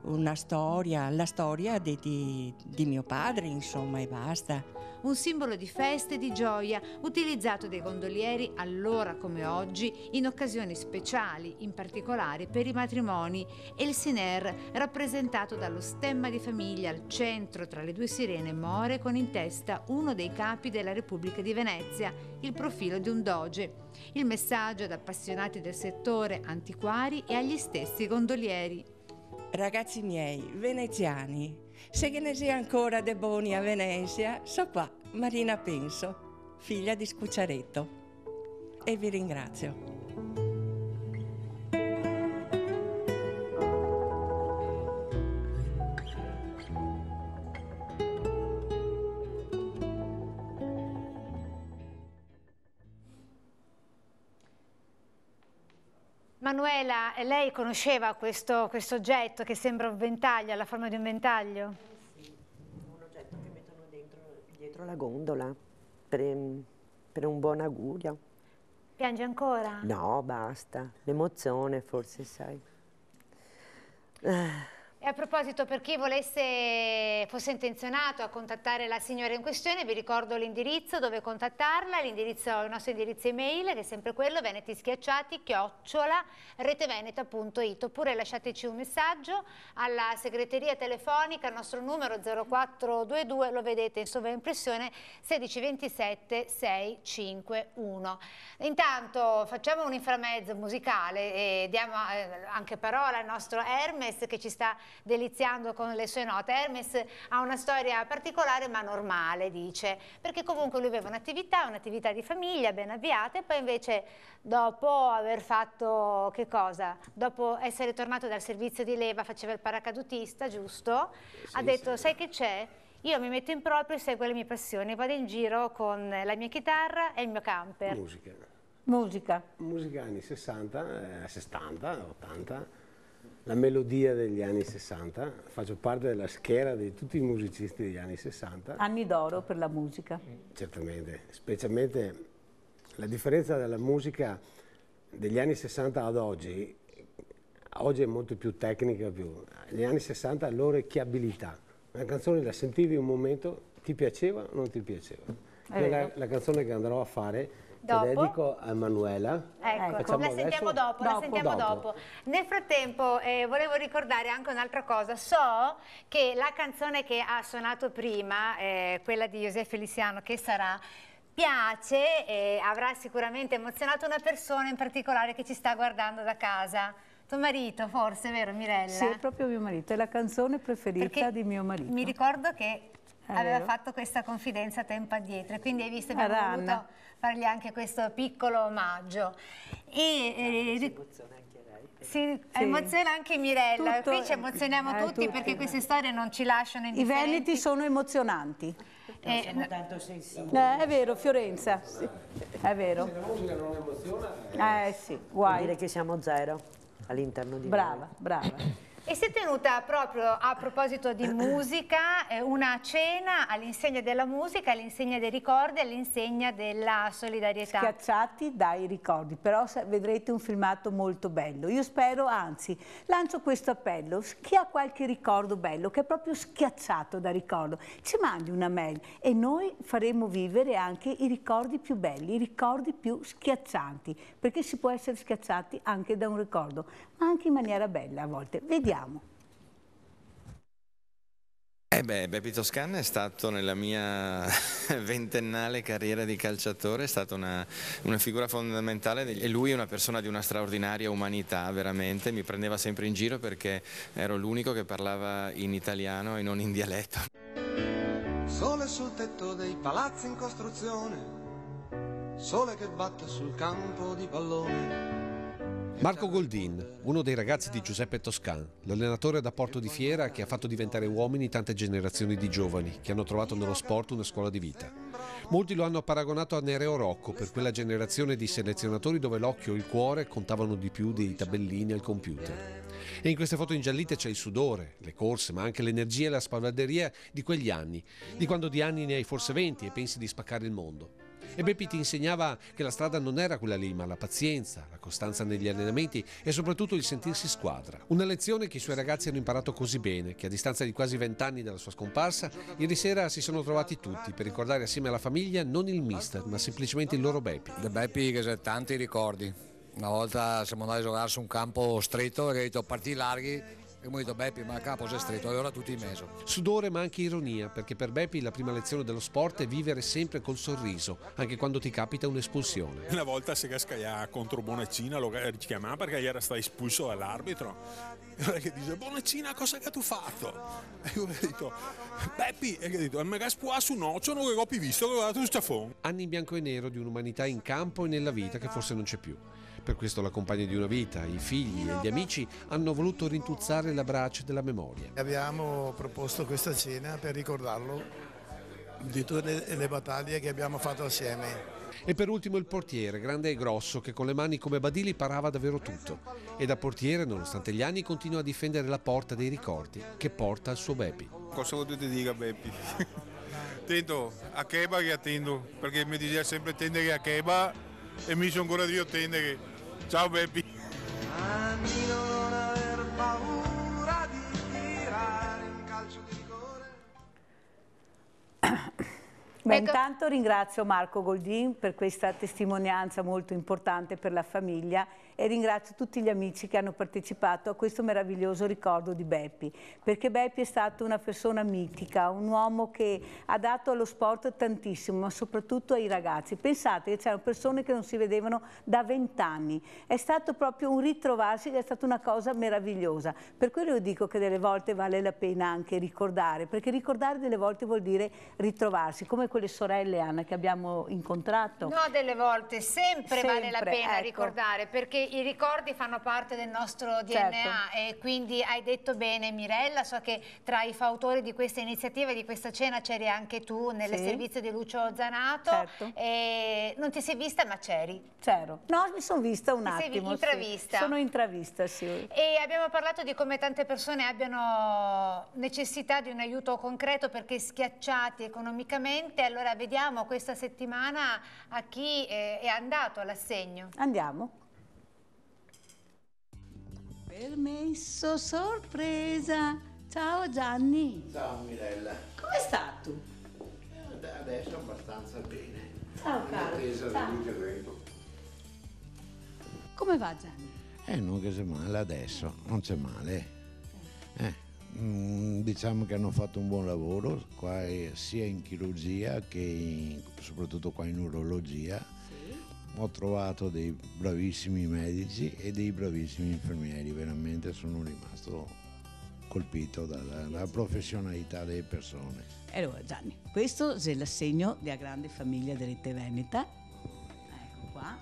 una storia, la storia di mio padre, insomma, e basta. Un simbolo di festa e di gioia, utilizzato dai gondolieri allora come oggi in occasioni speciali, in particolare per i matrimoni, e il Siner rappresentato dallo stemma di famiglia al centro tra le due sirene more, con in testa uno dei capi della Repubblica di Venezia, il profilo di un doge. Il messaggio ad appassionati del settore, antiquari e agli stessi gondolieri. Ragazzi miei, veneziani, se che ne sia ancora de boni a Venezia, so qua, Marina Penso, figlia di Scucciaretto. E vi ringrazio. Manuela, lei conosceva questo oggetto che sembra un ventaglio, alla forma di un ventaglio? Sì, un oggetto che mettono dietro la gondola per un buon augurio. Piange ancora? No, basta. L'emozione, forse, sai. E a proposito, per chi fosse intenzionato a contattare la signora in questione, vi ricordo l'indirizzo dove contattarla, il nostro indirizzo email, che è sempre quello, venetischiacciati@reteveneta.it, oppure lasciateci un messaggio alla segreteria telefonica, il nostro numero 0422, lo vedete in sovraimpressione, 1627 651. Intanto facciamo un inframezzo musicale e diamo anche parola al nostro Hermes, che ci sta deliziando con le sue note. Hermes ha una storia particolare ma normale, dice, perché comunque lui aveva un'attività di famiglia ben avviata, e poi invece dopo aver fatto che cosa? Dopo essere tornato dal servizio di leva, faceva il paracadutista, giusto? Sì, ha detto, sai che c'è? Io mi metto in proprio e seguo le mie passioni, vado in giro con la mia chitarra e il mio camper. Musica anni 60, 70, 80. La melodia degli anni 60, faccio parte della schiera di tutti i musicisti degli anni 60. Anni d'oro per la musica. Certamente, specialmente la differenza della musica degli anni 60 ad oggi è molto più tecnica, negli anni 60 l'orecchiabilità. Una canzone la sentivi un momento, ti piaceva o non ti piaceva. La canzone che andrò a fare dopo? Che dedico a Manuela. Ecco, la sentiamo dopo. Nel frattempo volevo ricordare anche un'altra cosa. So che la canzone che ha suonato prima, quella di José Feliciano, Che sarà, piace e avrà sicuramente emozionato una persona in particolare che ci sta guardando da casa. Tuo marito, forse, vero Mirella? Sì, è proprio mio marito, è la canzone preferita di mio marito. Mi ricordo che aveva fatto questa confidenza tempo addietro, quindi hai visto, abbiamo voluto fargli anche questo piccolo omaggio. Si emoziona anche Mirella, qui ci emozioniamo tutti perché queste storie non ci lasciano indifferenti. I veneti sono emozionanti. Siamo tanto sensibili. È vero, Fiorenza, sì. È vero. Se la musica non emoziona... Sì, guai. Vuol dire che siamo zero all'interno di brava. E si è tenuta proprio, a proposito di musica, una cena all'insegna della musica, all'insegna dei ricordi, all'insegna della solidarietà. Schiacciati dai ricordi, però vedrete un filmato molto bello. Io spero, anzi, lancio questo appello, chi ha qualche ricordo bello, che è proprio schiacciato da ricordo, ci mandi una mail e noi faremo vivere anche i ricordi più belli, i ricordi più schiaccianti, perché si può essere schiacciati anche da un ricordo, ma anche in maniera bella a volte. Vediamo. Beppe Toscana è stato nella mia ventennale carriera di calciatore, è stata una figura fondamentale e lui è una persona di una straordinaria umanità, veramente, mi prendeva sempre in giro perché ero l'unico che parlava in italiano e non in dialetto. Sole sul tetto dei palazzi in costruzione, sole che batte sul campo di pallone. Marco Goldin, uno dei ragazzi di Giuseppe Toscan, l'allenatore da Porto di Fiera che ha fatto diventare uomini tante generazioni di giovani che hanno trovato nello sport una scuola di vita. Molti lo hanno paragonato a Nereo Rocco per quella generazione di selezionatori dove l'occhio e il cuore contavano di più dei tabellini al computer. E in queste foto ingiallite c'è il sudore, le corse, ma anche l'energia e la spavalderia di quegli anni, di quando di anni ne hai forse 20 e pensi di spaccare il mondo. E Beppi ti insegnava che la strada non era quella lì, ma la pazienza, la costanza negli allenamenti e soprattutto il sentirsi squadra. Una lezione che i suoi ragazzi hanno imparato così bene che a distanza di quasi 20 anni dalla sua scomparsa, ieri sera si sono trovati tutti per ricordare assieme alla famiglia non il mister, ma semplicemente il loro Beppi. Da Beppi che c'è tanti ricordi. Una volta siamo andati a giocare su un campo stretto e ho detto partiti larghi. E mi ho detto Beppi, ma il campo è stretto, e ora tutti in mezzo. Sudore ma anche ironia, perché per Beppi la prima lezione dello sport è vivere sempre col sorriso, anche quando ti capita un'espulsione. Una volta si cascaia contro Bonaccina, lo richiamava perché era stato espulso dall'arbitro. E allora che dice, Bonaccina, cosa che tu fatto? E io ho detto, Beppi, e che ho detto, mi gaspua su noccio, non ho più visto, che ho dato un sciaffone. Anni in bianco e nero di un'umanità in campo e nella vita che forse non c'è più. Per questo la compagna di una vita, i figli e gli amici hanno voluto rintuzzare la brace della memoria. Abbiamo proposto questa cena per ricordarlo di tutte le battaglie che abbiamo fatto assieme. E per ultimo il portiere, grande e grosso, che con le mani come badili parava davvero tutto. E da portiere, nonostante gli anni, continua a difendere la porta dei ricordi che porta al suo Beppi. Cosa vuoi ti dica Beppi? Attento a Cheba che attendo, perché mi diceva sempre tende a Cheba e mi sono ancora io tende che... Ciao Beppi. Non aver paura di tirare un calcio di rigore. Beh, intanto ringrazio Marco Goldin per questa testimonianza molto importante per la famiglia e ringrazio tutti gli amici che hanno partecipato a questo meraviglioso ricordo di Beppi, perché Beppi è stato una persona mitica, un uomo che ha dato allo sport tantissimo, ma soprattutto ai ragazzi. Pensate che c'erano persone che non si vedevano da 20 anni, è stato proprio un ritrovarsi che è stata una cosa meravigliosa. Per quello io dico che delle volte vale la pena anche ricordare, perché ricordare delle volte vuol dire ritrovarsi, come quelle sorelle, Anna, che abbiamo incontrato. No, delle volte sempre vale la pena ecco. Ricordare, perché i ricordi fanno parte del nostro DNA e quindi hai detto bene Mirella, so che tra i fautori di questa iniziativa, di questa cena c'eri anche tu nel servizio di Lucio Zanato e non ti sei vista ma c'eri. C'ero, no, mi sono vista un attimo. Intravista. Sono intravista, sì. E abbiamo parlato di come tante persone abbiano necessità di un aiuto concreto perché schiacciati economicamente. Allora vediamo questa settimana a chi è andato all'assegno. Andiamo. Permesso sorpresa. Ciao Gianni. Ciao Mirella. Come sta tu? Adesso abbastanza bene. Ciao caro. Ciao. Come va Gianni? Non che c'è male adesso, non c'è male. Diciamo che hanno fatto un buon lavoro qua, sia in chirurgia che soprattutto qua in urologia. Ho trovato dei bravissimi medici e dei bravissimi infermieri, veramente sono rimasto colpito dalla professionalità delle persone. Allora Gianni, questo è l'assegno della grande famiglia dell'Ete Veneta. Ecco qua.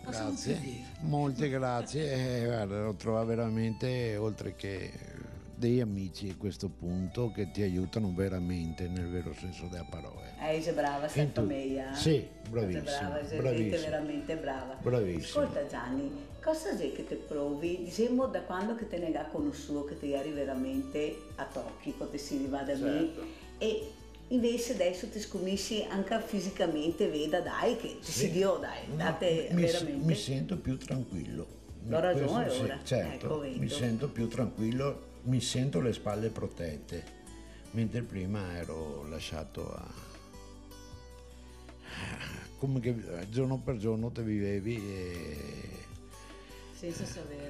Grazie, molte grazie. Guarda, lo trovo veramente, oltre che degli amici a questo punto, che ti aiutano veramente nel vero senso della parola. Sei brava, sei famiglia. Sì, bravissima. Gente veramente brava. Bravissima. Ascolta Gianni, cosa è che te provi? Diciamo da quando che te ne ha conosciuto, che ti eri veramente a tocchi, quando si arriva da me, e invece adesso ti scommissi anche fisicamente, veda dai, che ti si dio, dai, date veramente. Mi sento più tranquillo. L'ho ragione ora. Certo, ecco, mi sento più tranquillo, mi sento le spalle protette, mentre prima ero lasciato a... come che giorno per giorno te vivevi e...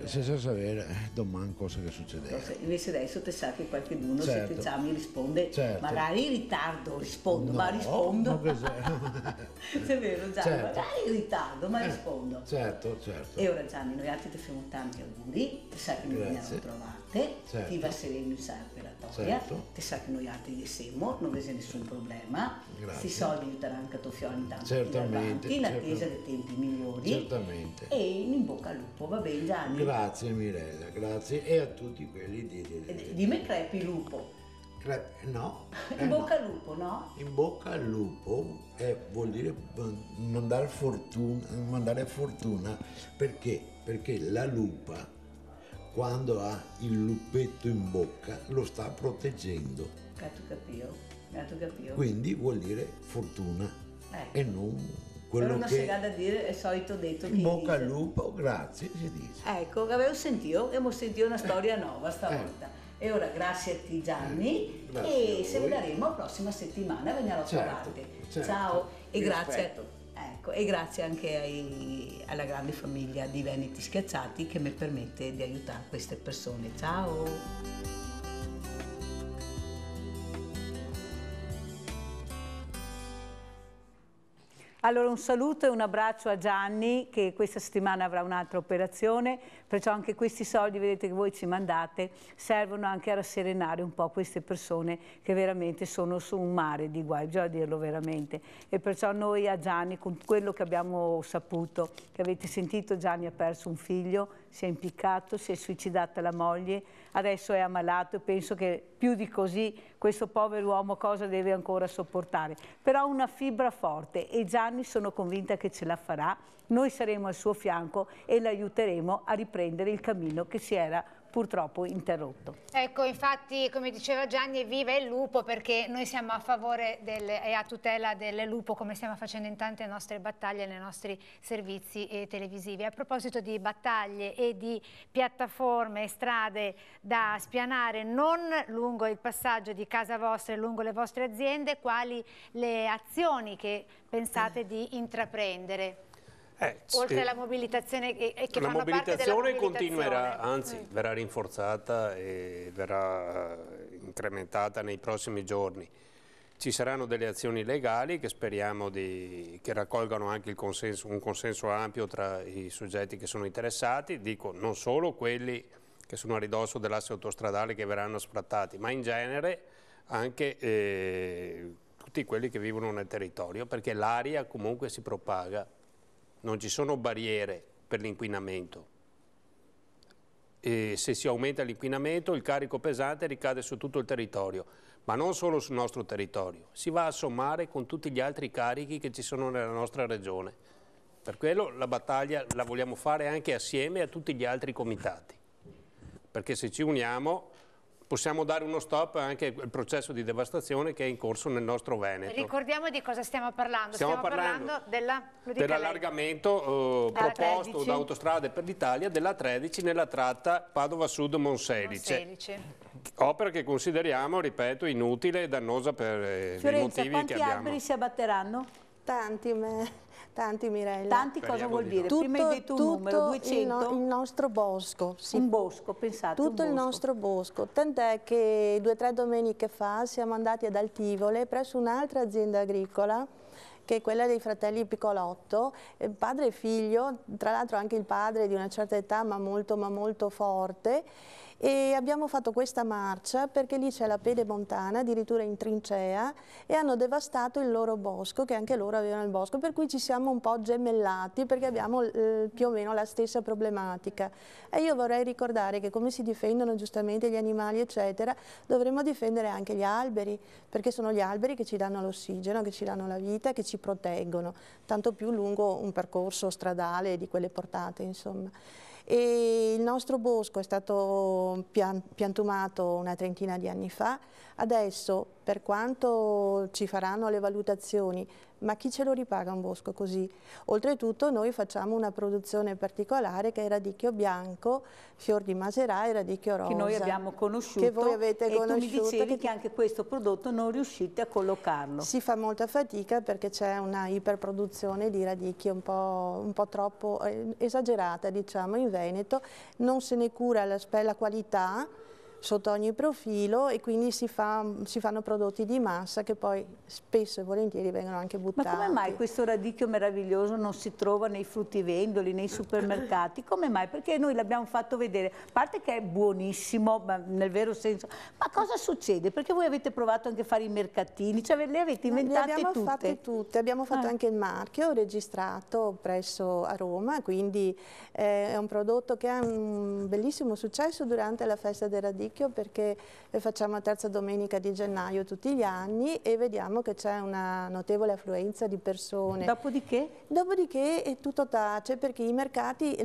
senza sapere domani cosa che succedeva. Invece adesso te sa che qualcuno se ti mi risponde, magari in ritardo rispondo, no, ma rispondo. È vero Gianni, magari in ritardo, ma rispondo. Certo. E ora Gianni, noi altri ti facciamo tanti auguri, ti sa che noi abbiamo trovate, ti va sereno in sala operatoria, ti sa che noi altri gli siamo, non c'è nessun problema, questi soldi aiuteranno anche a tuo figlio in tanto in attesa dei tempi migliori. Certamente. E in bocca al lupo, va bene Gianni? Grazie Mirella, grazie, e a tutti quelli Dimmi crepi lupo. No. In bocca al lupo, no? In bocca al lupo vuol dire mandare fortuna, perché la lupa quando ha il luppetto in bocca lo sta proteggendo. Gatto capio. Quindi vuol dire fortuna e non quello però non che... si ha da dire, è solito detto in bocca al lupo, grazie, si dice. Ecco, abbiamo sentito una storia nuova stavolta. E ora grazie a te Gianni e se vedremo la prossima settimana veniamo a trovarti. Ciao e grazie. Ecco, e grazie anche alla grande famiglia di Veneti Schiacciati che mi permette di aiutare queste persone. Ciao! Allora un saluto e un abbraccio a Gianni che questa settimana avrà un'altra operazione, perciò anche questi soldi, vedete che voi ci mandate, servono anche a rasserenare un po' queste persone che veramente sono su un mare di guai, bisogna dirlo veramente. E perciò noi a Gianni, con quello che abbiamo saputo, che avete sentito, Gianni ha perso un figlio, si è impiccato, si è suicidata la moglie, adesso è ammalato e penso che più di così questo povero uomo cosa deve ancora sopportare. Però ha una fibra forte e Gianni sono convinta che ce la farà, noi saremo al suo fianco e l'aiuteremo a riprendere il cammino che si era purtroppo interrotto. Ecco, infatti, come diceva Gianni, viva il lupo, perché noi siamo a favore e a tutela del lupo, come stiamo facendo in tante nostre battaglie nei nostri servizi televisivi. A proposito di battaglie e di piattaforme e strade da spianare non lungo il passaggio di casa vostra e lungo le vostre aziende, quali le azioni che pensate di intraprendere? Oltre alla mobilitazione che fanno parte della mobilitazione continuerà, anzi verrà rinforzata e verrà incrementata nei prossimi giorni. Ci saranno delle azioni legali che speriamo che raccolgano anche un consenso ampio tra i soggetti che sono interessati, dico non solo quelli che sono a ridosso dell'asse autostradale che verranno sfrattati, ma in genere anche tutti quelli che vivono nel territorio, perché l'aria comunque si propaga. Non ci sono barriere per l'inquinamento e se si aumenta l'inquinamento il carico pesante ricade su tutto il territorio, ma non solo sul nostro territorio, si va a sommare con tutti gli altri carichi che ci sono nella nostra regione. Per quello la battaglia la vogliamo fare anche assieme a tutti gli altri comitati, perché se ci uniamo possiamo dare uno stop anche al processo di devastazione che è in corso nel nostro Veneto. Ricordiamo di cosa stiamo parlando. Stiamo parlando dell'allargamento proposto da Autostrade per l'Italia della 13 nella tratta Padova Sud Monselice. Opera che consideriamo, ripeto, inutile e dannosa per i motivi che abbiamo. Quanti alberi si abbatteranno? Tanti Mirella. Tanti cosa vuol dire? Prima hai detto un numero, 200? Il nostro bosco. Sì. Un bosco, pensate. Tutto il nostro bosco. Tant'è che 2 o 3 domeniche fa siamo andati ad Altivole presso un'altra azienda agricola, che è quella dei fratelli Piccolotto, padre e figlio, tra l'altro anche il padre di una certa età ma molto forte. E abbiamo fatto questa marcia perché lì c'è la pedemontana, addirittura in trincea, e hanno devastato il loro bosco, che anche loro avevano il bosco, per cui ci siamo un po' gemellati perché abbiamo più o meno la stessa problematica. E io vorrei ricordare che come si difendono giustamente gli animali eccetera, dovremmo difendere anche gli alberi, perché sono gli alberi che ci danno l'ossigeno, che ci danno la vita, che ci proteggono, tanto più lungo un percorso stradale di quelle portate, insomma. E il nostro bosco è stato piantumato una trentina di anni fa, adesso per quanto ci faranno le valutazioni, ma chi ce lo ripaga un bosco così? Oltretutto noi facciamo una produzione particolare che è radicchio bianco, fior di macerà e radicchio rosa. Che noi abbiamo conosciuto che voi avete e conosciuto, tu mi dicevi che anche questo prodotto non riuscite a collocarlo. Si fa molta fatica perché c'è una iperproduzione di radicchio un po' troppo esagerata, diciamo, in Veneto, non se ne cura la qualità sotto ogni profilo e quindi si fanno prodotti di massa che poi spesso e volentieri vengono anche buttati. Ma come mai questo radicchio meraviglioso non si trova nei fruttivendoli, nei supermercati? Come mai? Perché noi l'abbiamo fatto vedere, a parte che è buonissimo, ma nel vero senso, ma cosa succede? Perché voi avete provato anche a fare i mercatini, cioè le avete inventate tutte? Le abbiamo fatte tutte, abbiamo fatto anche il marchio registrato a Roma, quindi è un prodotto che ha un bellissimo successo durante la festa del radicchio radicchio perché facciamo la terza domenica di gennaio tutti gli anni e vediamo che c'è una notevole affluenza di persone. Dopodiché? Dopodiché tutto tace perché i mercati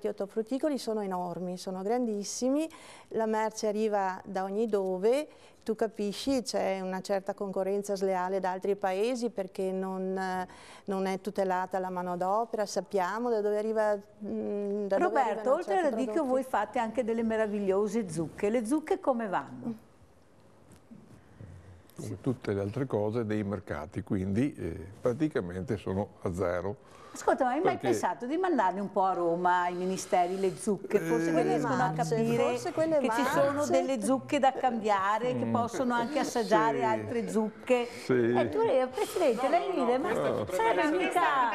ortofrutticoli sono enormi, sono grandissimi, la merce arriva da ogni dove. Tu capisci, c'è una certa concorrenza sleale da altri paesi perché non è tutelata la manodopera, sappiamo da dove arriva. Roberto, oltre al radicchio voi fate anche delle meravigliose zucche. Le zucche come vanno? Come tutte le altre cose dei mercati, quindi praticamente sono a zero. Ascolta, ma hai mai pensato di mandarne un po' a Roma ai ministeri le zucche? Forse che riescono a capire che ci sono delle zucche da cambiare, che possono anche assaggiare altre zucche. Sì. Tu, Presidente, lei ride, ma sarebbe mica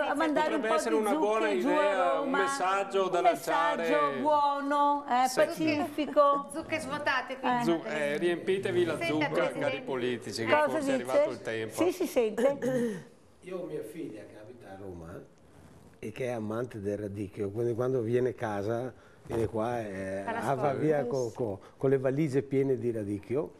a mandare un po' di zucche giù a Roma? Un messaggio da lanciare. Un messaggio buono, pacifico. Zucche svuotate, quindi. Riempitevi la zucca, cari politici, che forse è arrivato il tempo. Sì, si sente. Io ho mia figlia che abita a Roma e che è amante del radicchio, quindi quando viene a casa viene qua e va via con le valigie piene di radicchio.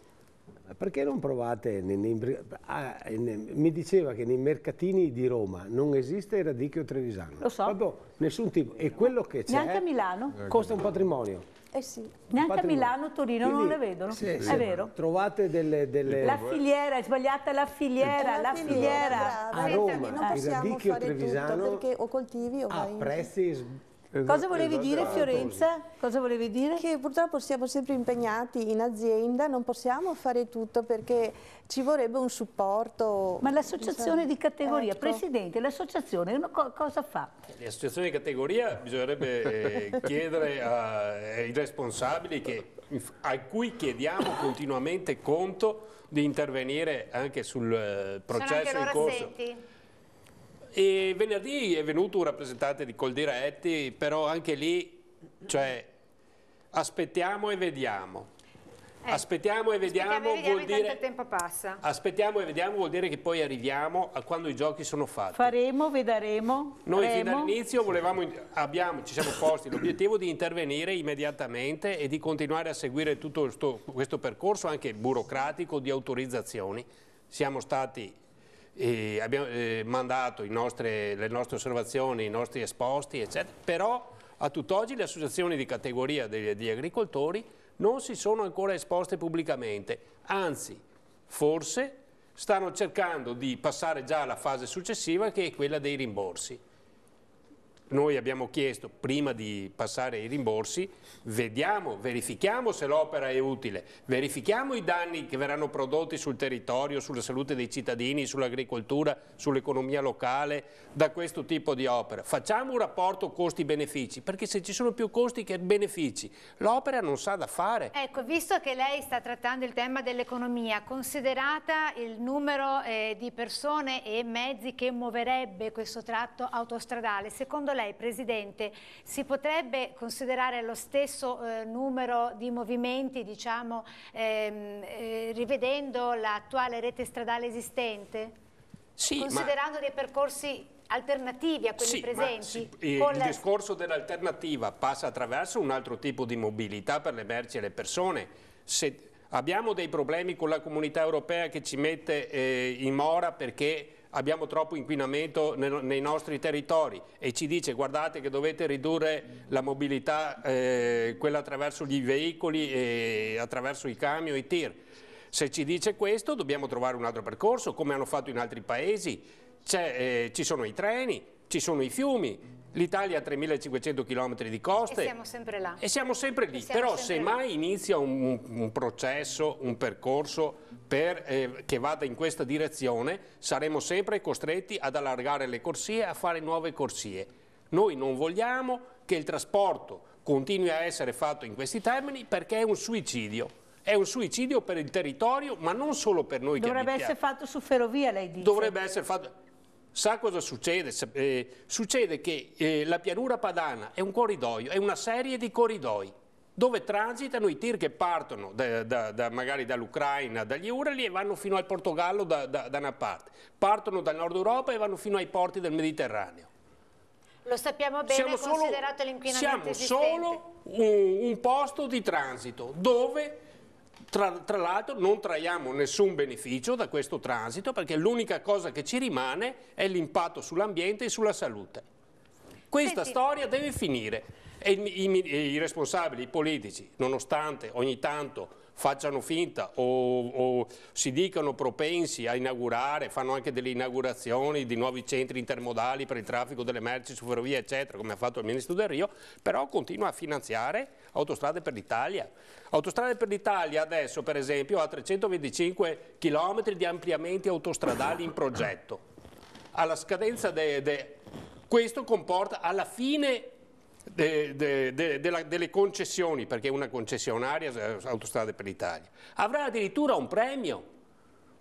Perché non provate? Mi diceva che nei mercatini di Roma non esiste il radicchio trevisano. Lo so. Proprio nessun tipo. E quello che c'è neanche a Milano costa un patrimonio. Sì. Neanche a Milano, Torino non le vedono, sì, è vero. Trovate delle... La filiera, è sbagliata la filiera, la filiera. A Roma, non possiamo fare trevisano tutto perché o coltivi o vai in... prezzi... Cosa volevi dire, Fiorenza? Cosa volevi dire? Che purtroppo siamo sempre impegnati in azienda, non possiamo fare tutto perché ci vorrebbe un supporto. Ma l'associazione di categoria, ecco. Presidente, l'associazione cosa fa? L'associazione di categoria bisognerebbe chiedere ai responsabili a cui chiediamo continuamente conto di intervenire anche sul processo in corso. Assenti? E venerdì è venuto un rappresentante di Coldiretti, però anche lì, cioè, aspettiamo e vediamo. Aspettiamo e vediamo vuol dire... il tempo passa. Aspettiamo e vediamo vuol dire che poi arriviamo a quando i giochi sono fatti. Faremo, vedremo. Noi fin dall'inizio ci siamo posti l'obiettivo di intervenire immediatamente e di continuare a seguire tutto questo percorso anche burocratico di autorizzazioni. Siamo stati... abbiamo mandato le nostre osservazioni, i nostri esposti, eccetera, però a tutt'oggi le associazioni di categoria degli agricoltori non si sono ancora esposte pubblicamente, anzi, forse stanno cercando di passare già alla fase successiva, che è quella dei rimborsi. Noi abbiamo chiesto, prima di passare ai rimborsi, verifichiamo se l'opera è utile, verifichiamo i danni che verranno prodotti sul territorio, sulla salute dei cittadini, sull'agricoltura, sull'economia locale, da questo tipo di opera. Facciamo un rapporto costi-benefici, perché se ci sono più costi che benefici, l'opera non sa da fare. Ecco, visto che lei sta trattando il tema dell'economia, considerata il numero di persone e mezzi che muoverebbe questo tratto autostradale, secondo lei, Presidente, si potrebbe considerare lo stesso numero di movimenti, diciamo, rivedendo l'attuale rete stradale esistente? Sì, considerando dei percorsi alternativi a quelli presenti? Il discorso dell'alternativa passa attraverso un altro tipo di mobilità per le merci e le persone. Se abbiamo dei problemi con la comunità europea che ci mette in mora perché abbiamo troppo inquinamento nei nostri territori e ci dice guardate che dovete ridurre la mobilità, quella attraverso gli veicoli e attraverso i camion, i tir. Se ci dice questo dobbiamo trovare un altro percorso, come hanno fatto in altri paesi. Ci sono i treni, ci sono i fiumi, l'Italia ha 3.500 km di coste. E siamo sempre là. E siamo sempre lì, però se mai inizia un processo, un percorso che vada in questa direzione, saremo sempre costretti ad allargare le corsie, a fare nuove corsie. Noi non vogliamo che il trasporto continui a essere fatto in questi termini perché è un suicidio. È un suicidio per il territorio, ma non solo per noi che abitiamo. Dovrebbe essere fatto su ferrovia, lei dice. Dovrebbe essere fatto... Sa cosa succede? Succede che la pianura padana è un corridoio, è una serie di corridoi dove transitano i tir che partono magari dall'Ucraina, dagli Urali e vanno fino al Portogallo da una parte, partono dal nord Europa e vanno fino ai porti del Mediterraneo. Lo sappiamo bene, considerato l'inquinamento esistente. Siamo solo un posto di transito dove tra l'altro non traiamo nessun beneficio da questo transito, perché l'unica cosa che ci rimane è l'impatto sull'ambiente e sulla salute. Questa storia deve finire e i responsabili, i politici, nonostante ogni tanto facciano finta o si dicano propensi a inaugurare, fanno anche delle inaugurazioni di nuovi centri intermodali per il traffico delle merci su ferrovie eccetera, come ha fatto il ministro Del Rio, però continua a finanziare Autostrade per l'Italia. Autostrade per l'Italia adesso per esempio ha 325 km di ampliamenti autostradali in progetto. Alla scadenza questo comporta alla fine delle concessioni, perché è una concessionaria Autostrade per l'Italia, avrà addirittura un premio.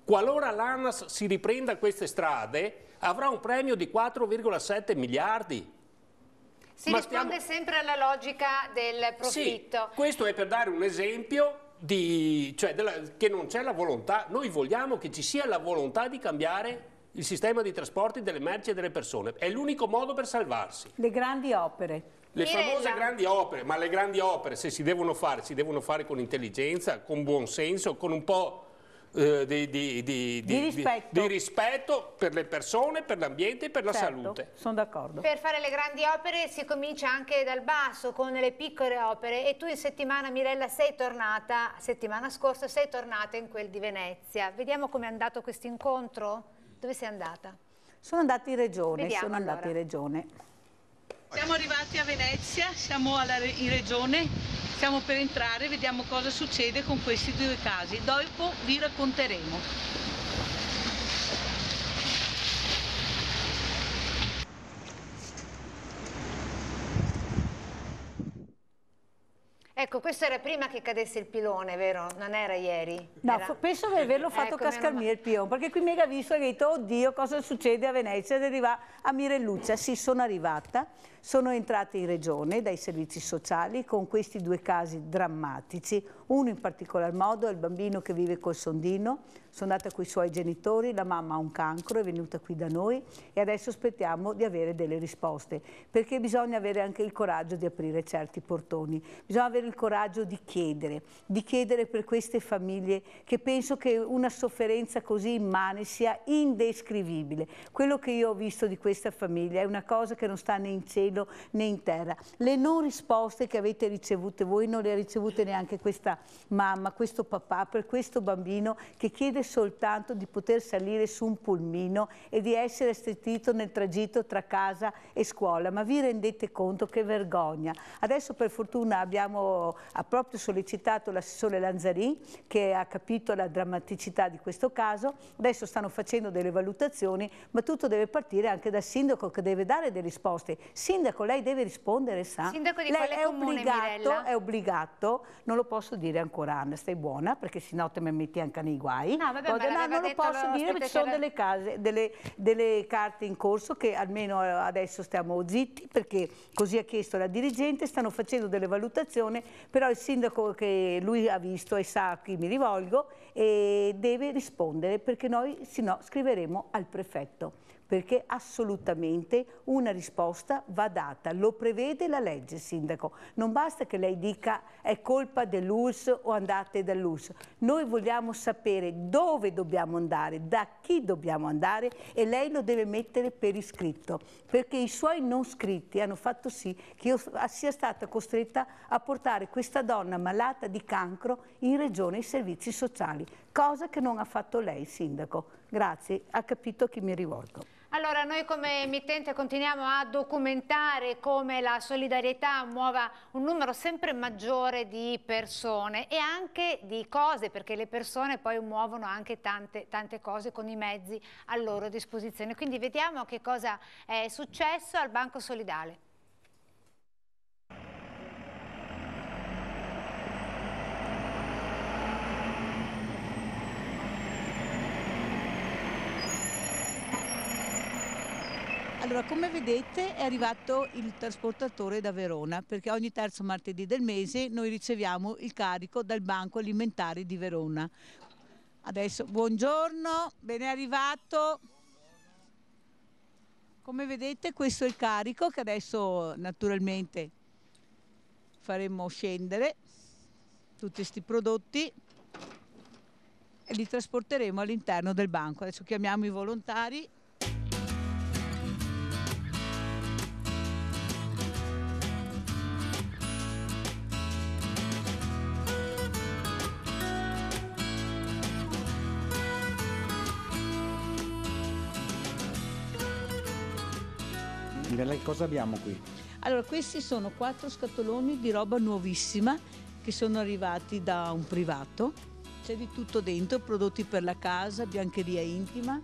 Qualora l'ANAS si riprenda queste strade, avrà un premio di 4,7 miliardi. Si risponde sempre alla logica del profitto. Sì, questo è per dare un esempio che non c'è la volontà. Noi vogliamo che ci sia la volontà di cambiare il sistema di trasporti delle merci e delle persone. È l'unico modo per salvarsi. Le grandi opere. Le famose grandi opere, ma le grandi opere se si devono fare con intelligenza, con buon senso, con un po' di rispetto per le persone, per l'ambiente e per la salute. Sono d'accordo. Per fare le grandi opere si comincia anche dal basso, con le piccole opere, e tu in settimana, Mirella, settimana scorsa sei tornata in quel di Venezia. Vediamo com'è andato questo incontro? Dove sei andata? Sono andata in regione, Vediamo, Siamo arrivati a Venezia, siamo in regione, stiamo per entrare, vediamo cosa succede con questi due casi. Dopo vi racconteremo. Ecco, questo era prima che cadesse il pilone, vero? Non era ieri? No, penso di averlo fatto cascarmi il pilone, perché qui mi ha visto e ha detto, oddio, cosa succede a Venezia? Ed arriva a Mirelluccia. Sì, sono arrivata, sono entrata in regione dai servizi sociali con questi due casi drammatici. Uno in particolar modo è il bambino che vive col sondino. Sono andata con i suoi genitori, la mamma ha un cancro, è venuta qui da noi e adesso aspettiamo di avere delle risposte, perché bisogna avere anche il coraggio di aprire certi portoni, bisogna avere il coraggio di chiedere per queste famiglie, che penso che una sofferenza così immane sia indescrivibile. Quello che io ho visto di questa famiglia è una cosa che non sta né in cielo né in terra. Le non risposte che avete ricevute voi non le ha ricevute neanche questa mamma, questo papà, per questo bambino che chiede soltanto di poter salire su un pulmino e di essere assistito nel tragitto tra casa e scuola. Ma vi rendete conto che vergogna? Adesso per fortuna ha proprio sollecitato l'assessore Lanzarin, che ha capito la drammaticità di questo caso. Adesso stanno facendo delle valutazioni, ma tutto deve partire anche dal sindaco, che deve dare delle risposte. Sindaco, lei deve rispondere, sa? Sindaco di lei quale comune, Mirella? È obbligato, non lo posso dire ancora, Anna, stai buona, perché sennò te mi metti anche nei guai. No, vabbè, ma non lo posso dire, perché ci sono delle carte in corso che almeno adesso stiamo zitti, perché così ha chiesto la dirigente, stanno facendo delle valutazioni, però il sindaco, che lui ha visto e sa a chi mi rivolgo, e deve rispondere, perché noi sennò scriveremo al prefetto, perché assolutamente una risposta va data, lo prevede la legge, sindaco. Non basta che lei dica è colpa dell'ULSS o andate dall'ULSS. Noi vogliamo sapere dove dobbiamo andare, da chi dobbiamo andare, e lei lo deve mettere per iscritto, perché i suoi non scritti hanno fatto sì che io sia stata costretta a portare questa donna malata di cancro in regione ai servizi sociali, cosa che non ha fatto lei, sindaco. Grazie, ha capito a chi mi rivolgo. Allora, noi come emittente continuiamo a documentare come la solidarietà muova un numero sempre maggiore di persone e anche di cose, perché le persone poi muovono anche tante cose con i mezzi a loro disposizione. Quindi vediamo che cosa è successo al Banco Solidale. Allora, come vedete è arrivato il trasportatore da Verona, perché ogni terzo martedì del mese noi riceviamo il carico dal Banco Alimentare di Verona. Adesso, buongiorno, ben è arrivato. Come vedete questo è il carico che adesso naturalmente faremo scendere tutti questi prodotti e li trasporteremo all'interno del banco. Adesso chiamiamo i volontari. Cosa abbiamo qui? Allora, questi sono 4 scatoloni di roba nuovissima che sono arrivati da un privato. C'è di tutto dentro, prodotti per la casa, biancheria intima,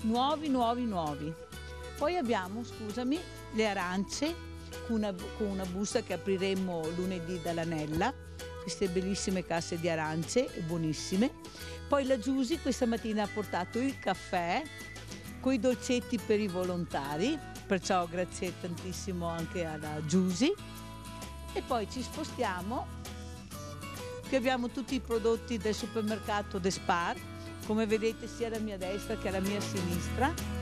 nuovi. Poi abbiamo, scusami, le arance con una busta che apriremo lunedì dall'Anella, queste bellissime casse di arance, buonissime. Poi la Giusy questa mattina ha portato il caffè con i dolcetti per i volontari, perciò grazie tantissimo anche alla Giusy. E poi ci spostiamo, qui abbiamo tutti i prodotti del supermercato De Spar, come vedete sia alla mia destra che alla mia sinistra.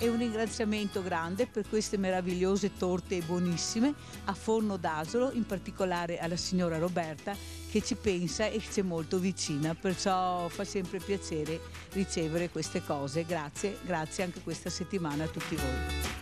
E un ringraziamento grande per queste meravigliose torte buonissime a forno d'asolo, in particolare alla signora Roberta che ci pensa e ci è molto vicina, perciò fa sempre piacere ricevere queste cose. Grazie anche questa settimana a tutti voi.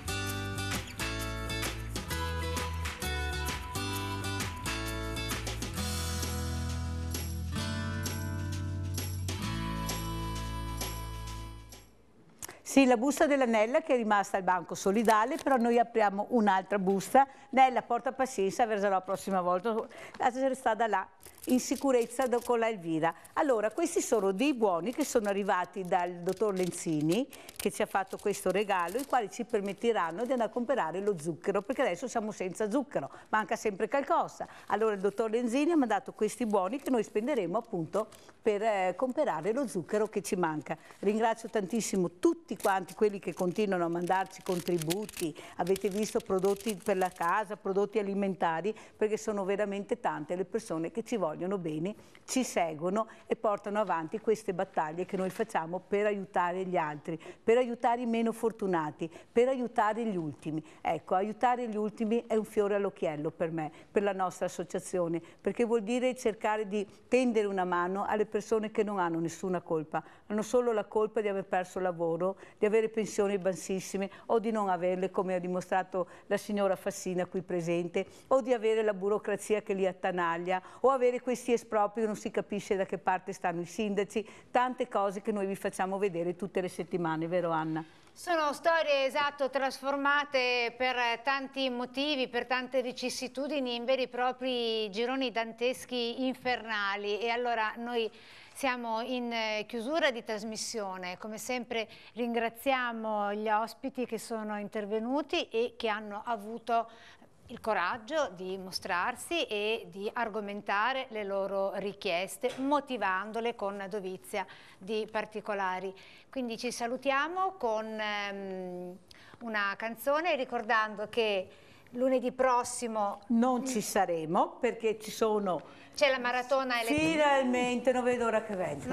Sì, la busta della Nella che è rimasta al banco solidale, però noi apriamo un'altra busta. Nella, porta pazienza, verrà la prossima volta, la sta da là, in sicurezza con la Elvira. Allora, questi sono dei buoni che sono arrivati dal dottor Lenzini, che ci ha fatto questo regalo, i quali ci permetteranno di andare a comprare lo zucchero, perché adesso siamo senza zucchero, manca sempre qualcosa. Allora il dottor Lenzini ha mandato questi buoni che noi spenderemo appunto per comprare lo zucchero che ci manca. Ringrazio tantissimo tutti quanti quelli che continuano a mandarci contributi, avete visto prodotti per la casa, prodotti alimentari, perché sono veramente tante le persone che ci vogliono bene, ci seguono e portano avanti queste battaglie che noi facciamo per aiutare gli altri, per aiutare i meno fortunati, per aiutare gli ultimi. Ecco, aiutare gli ultimi è un fiore all'occhiello per me, per la nostra associazione, perché vuol dire cercare di tendere una mano alle persone che non hanno nessuna colpa, hanno solo la colpa di aver perso lavoro, di avere pensioni bassissime o di non averle, come ha dimostrato la signora Fassina qui presente, o di avere la burocrazia che li attanaglia, o avere questi espropri che non si capisce da che parte stanno i sindaci, tante cose che noi vi facciamo vedere tutte le settimane, vero Anna? Sono storie, esatto, trasformate per tanti motivi, per tante vicissitudini in veri e propri gironi danteschi infernali. E allora noi siamo in chiusura di trasmissione, come sempre ringraziamo gli ospiti che sono intervenuti e che hanno avuto il coraggio di mostrarsi e di argomentare le loro richieste, motivandole con dovizia di particolari. Quindi ci salutiamo con una canzone, ricordando che lunedì prossimo non ci saremo perché c'è la maratona elettorale. Finalmente, non vedo ora che venga.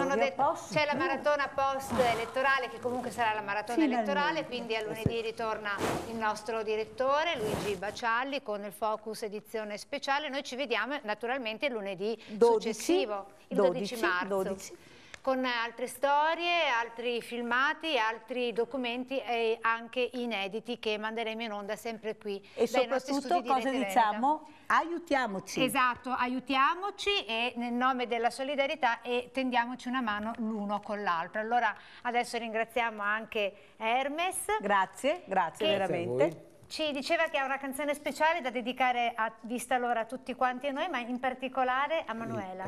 C'è la maratona post-elettorale, che comunque sarà la maratona elettorale, quindi a lunedì ritorna il nostro direttore Luigi Bacialli con il Focus edizione speciale. Noi ci vediamo naturalmente lunedì successivo, il 12 marzo. Con altre storie, altri filmati, altri documenti e anche inediti che manderemo in onda sempre qui. E soprattutto cosa diciamo? Aiutiamoci. Esatto, aiutiamoci e nel nome della solidarietà e tendiamoci una mano l'uno con l'altro. Allora adesso ringraziamo anche Hermes. Grazie veramente. Ci diceva che ha una canzone speciale da dedicare a vista l'ora a tutti quanti noi, ma in particolare a Manuela.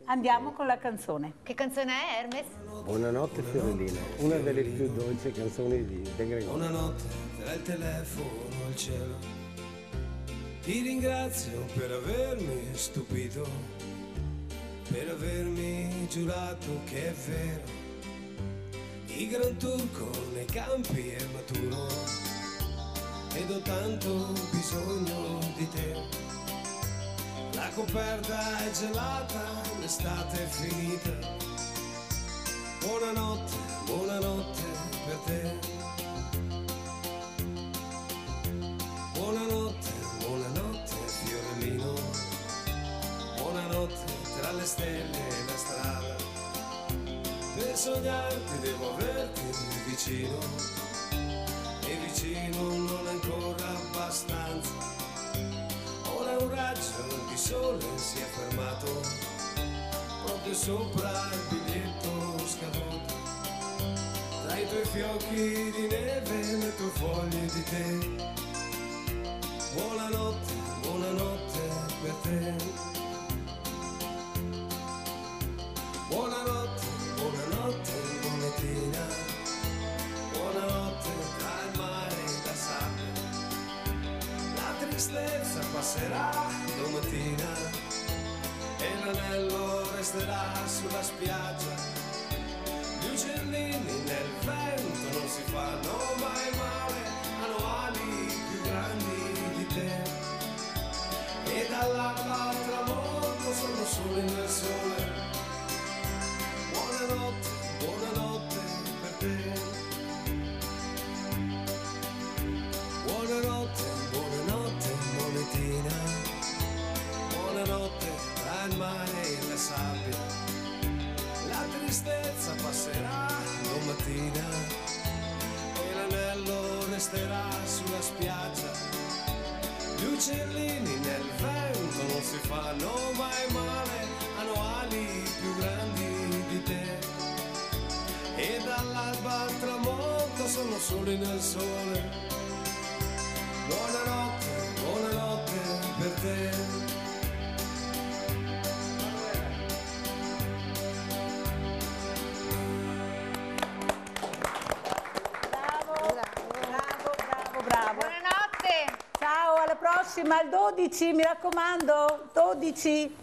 Andiamo con la canzone. Che canzone è, Hermes? Buonanotte Fiorellina, una delle più dolci canzoni di De Gregori. Buonanotte, tra il telefono al cielo. Ti ringrazio per avermi stupito, per avermi giurato che è vero. Il Gran Turco nei campi è maturo ed ho tanto bisogno di te. La coperta è gelata, l'estate è finita. Buonanotte, buonanotte per te. Buonanotte, buonanotte fiorellino. Buonanotte tra le stelle e la strada. Per sognarti devo averti vicino. E vicino non ancora abbastanza. Ora un raggio di sole si è fermato proprio sopra il biglietto scaduto. Tra i tuoi fiocchi di neve e le tue foglie di tè. Buonanotte, buonanotte per te. Buonanotte, buonanotte monetina. Buonanotte tra il mare e la sabbia. La tristezza passerà domattina e l'anello resterà sulla spiaggia. Gli uccellini nel vento non si fanno mai male, hanno ali più grandi di te. E dall'alba al tramonto sono soli nel sole. Buonanotte, buonanotte per te. Buonanotte, buonanotte monetina. Buonanotte tra il mare e la sabbia. La tristezza passerà domattina e l'anello resterà sulla spiaggia. Gli uccellini nel vento non si fanno mai male, hanno ali più grandi di te. E dall'alba al tramonto sono soli nel sole. Buonanotte, buonanotte per te. Bravo. Buonanotte. Ciao, alla prossima, al 12, mi raccomando, 12.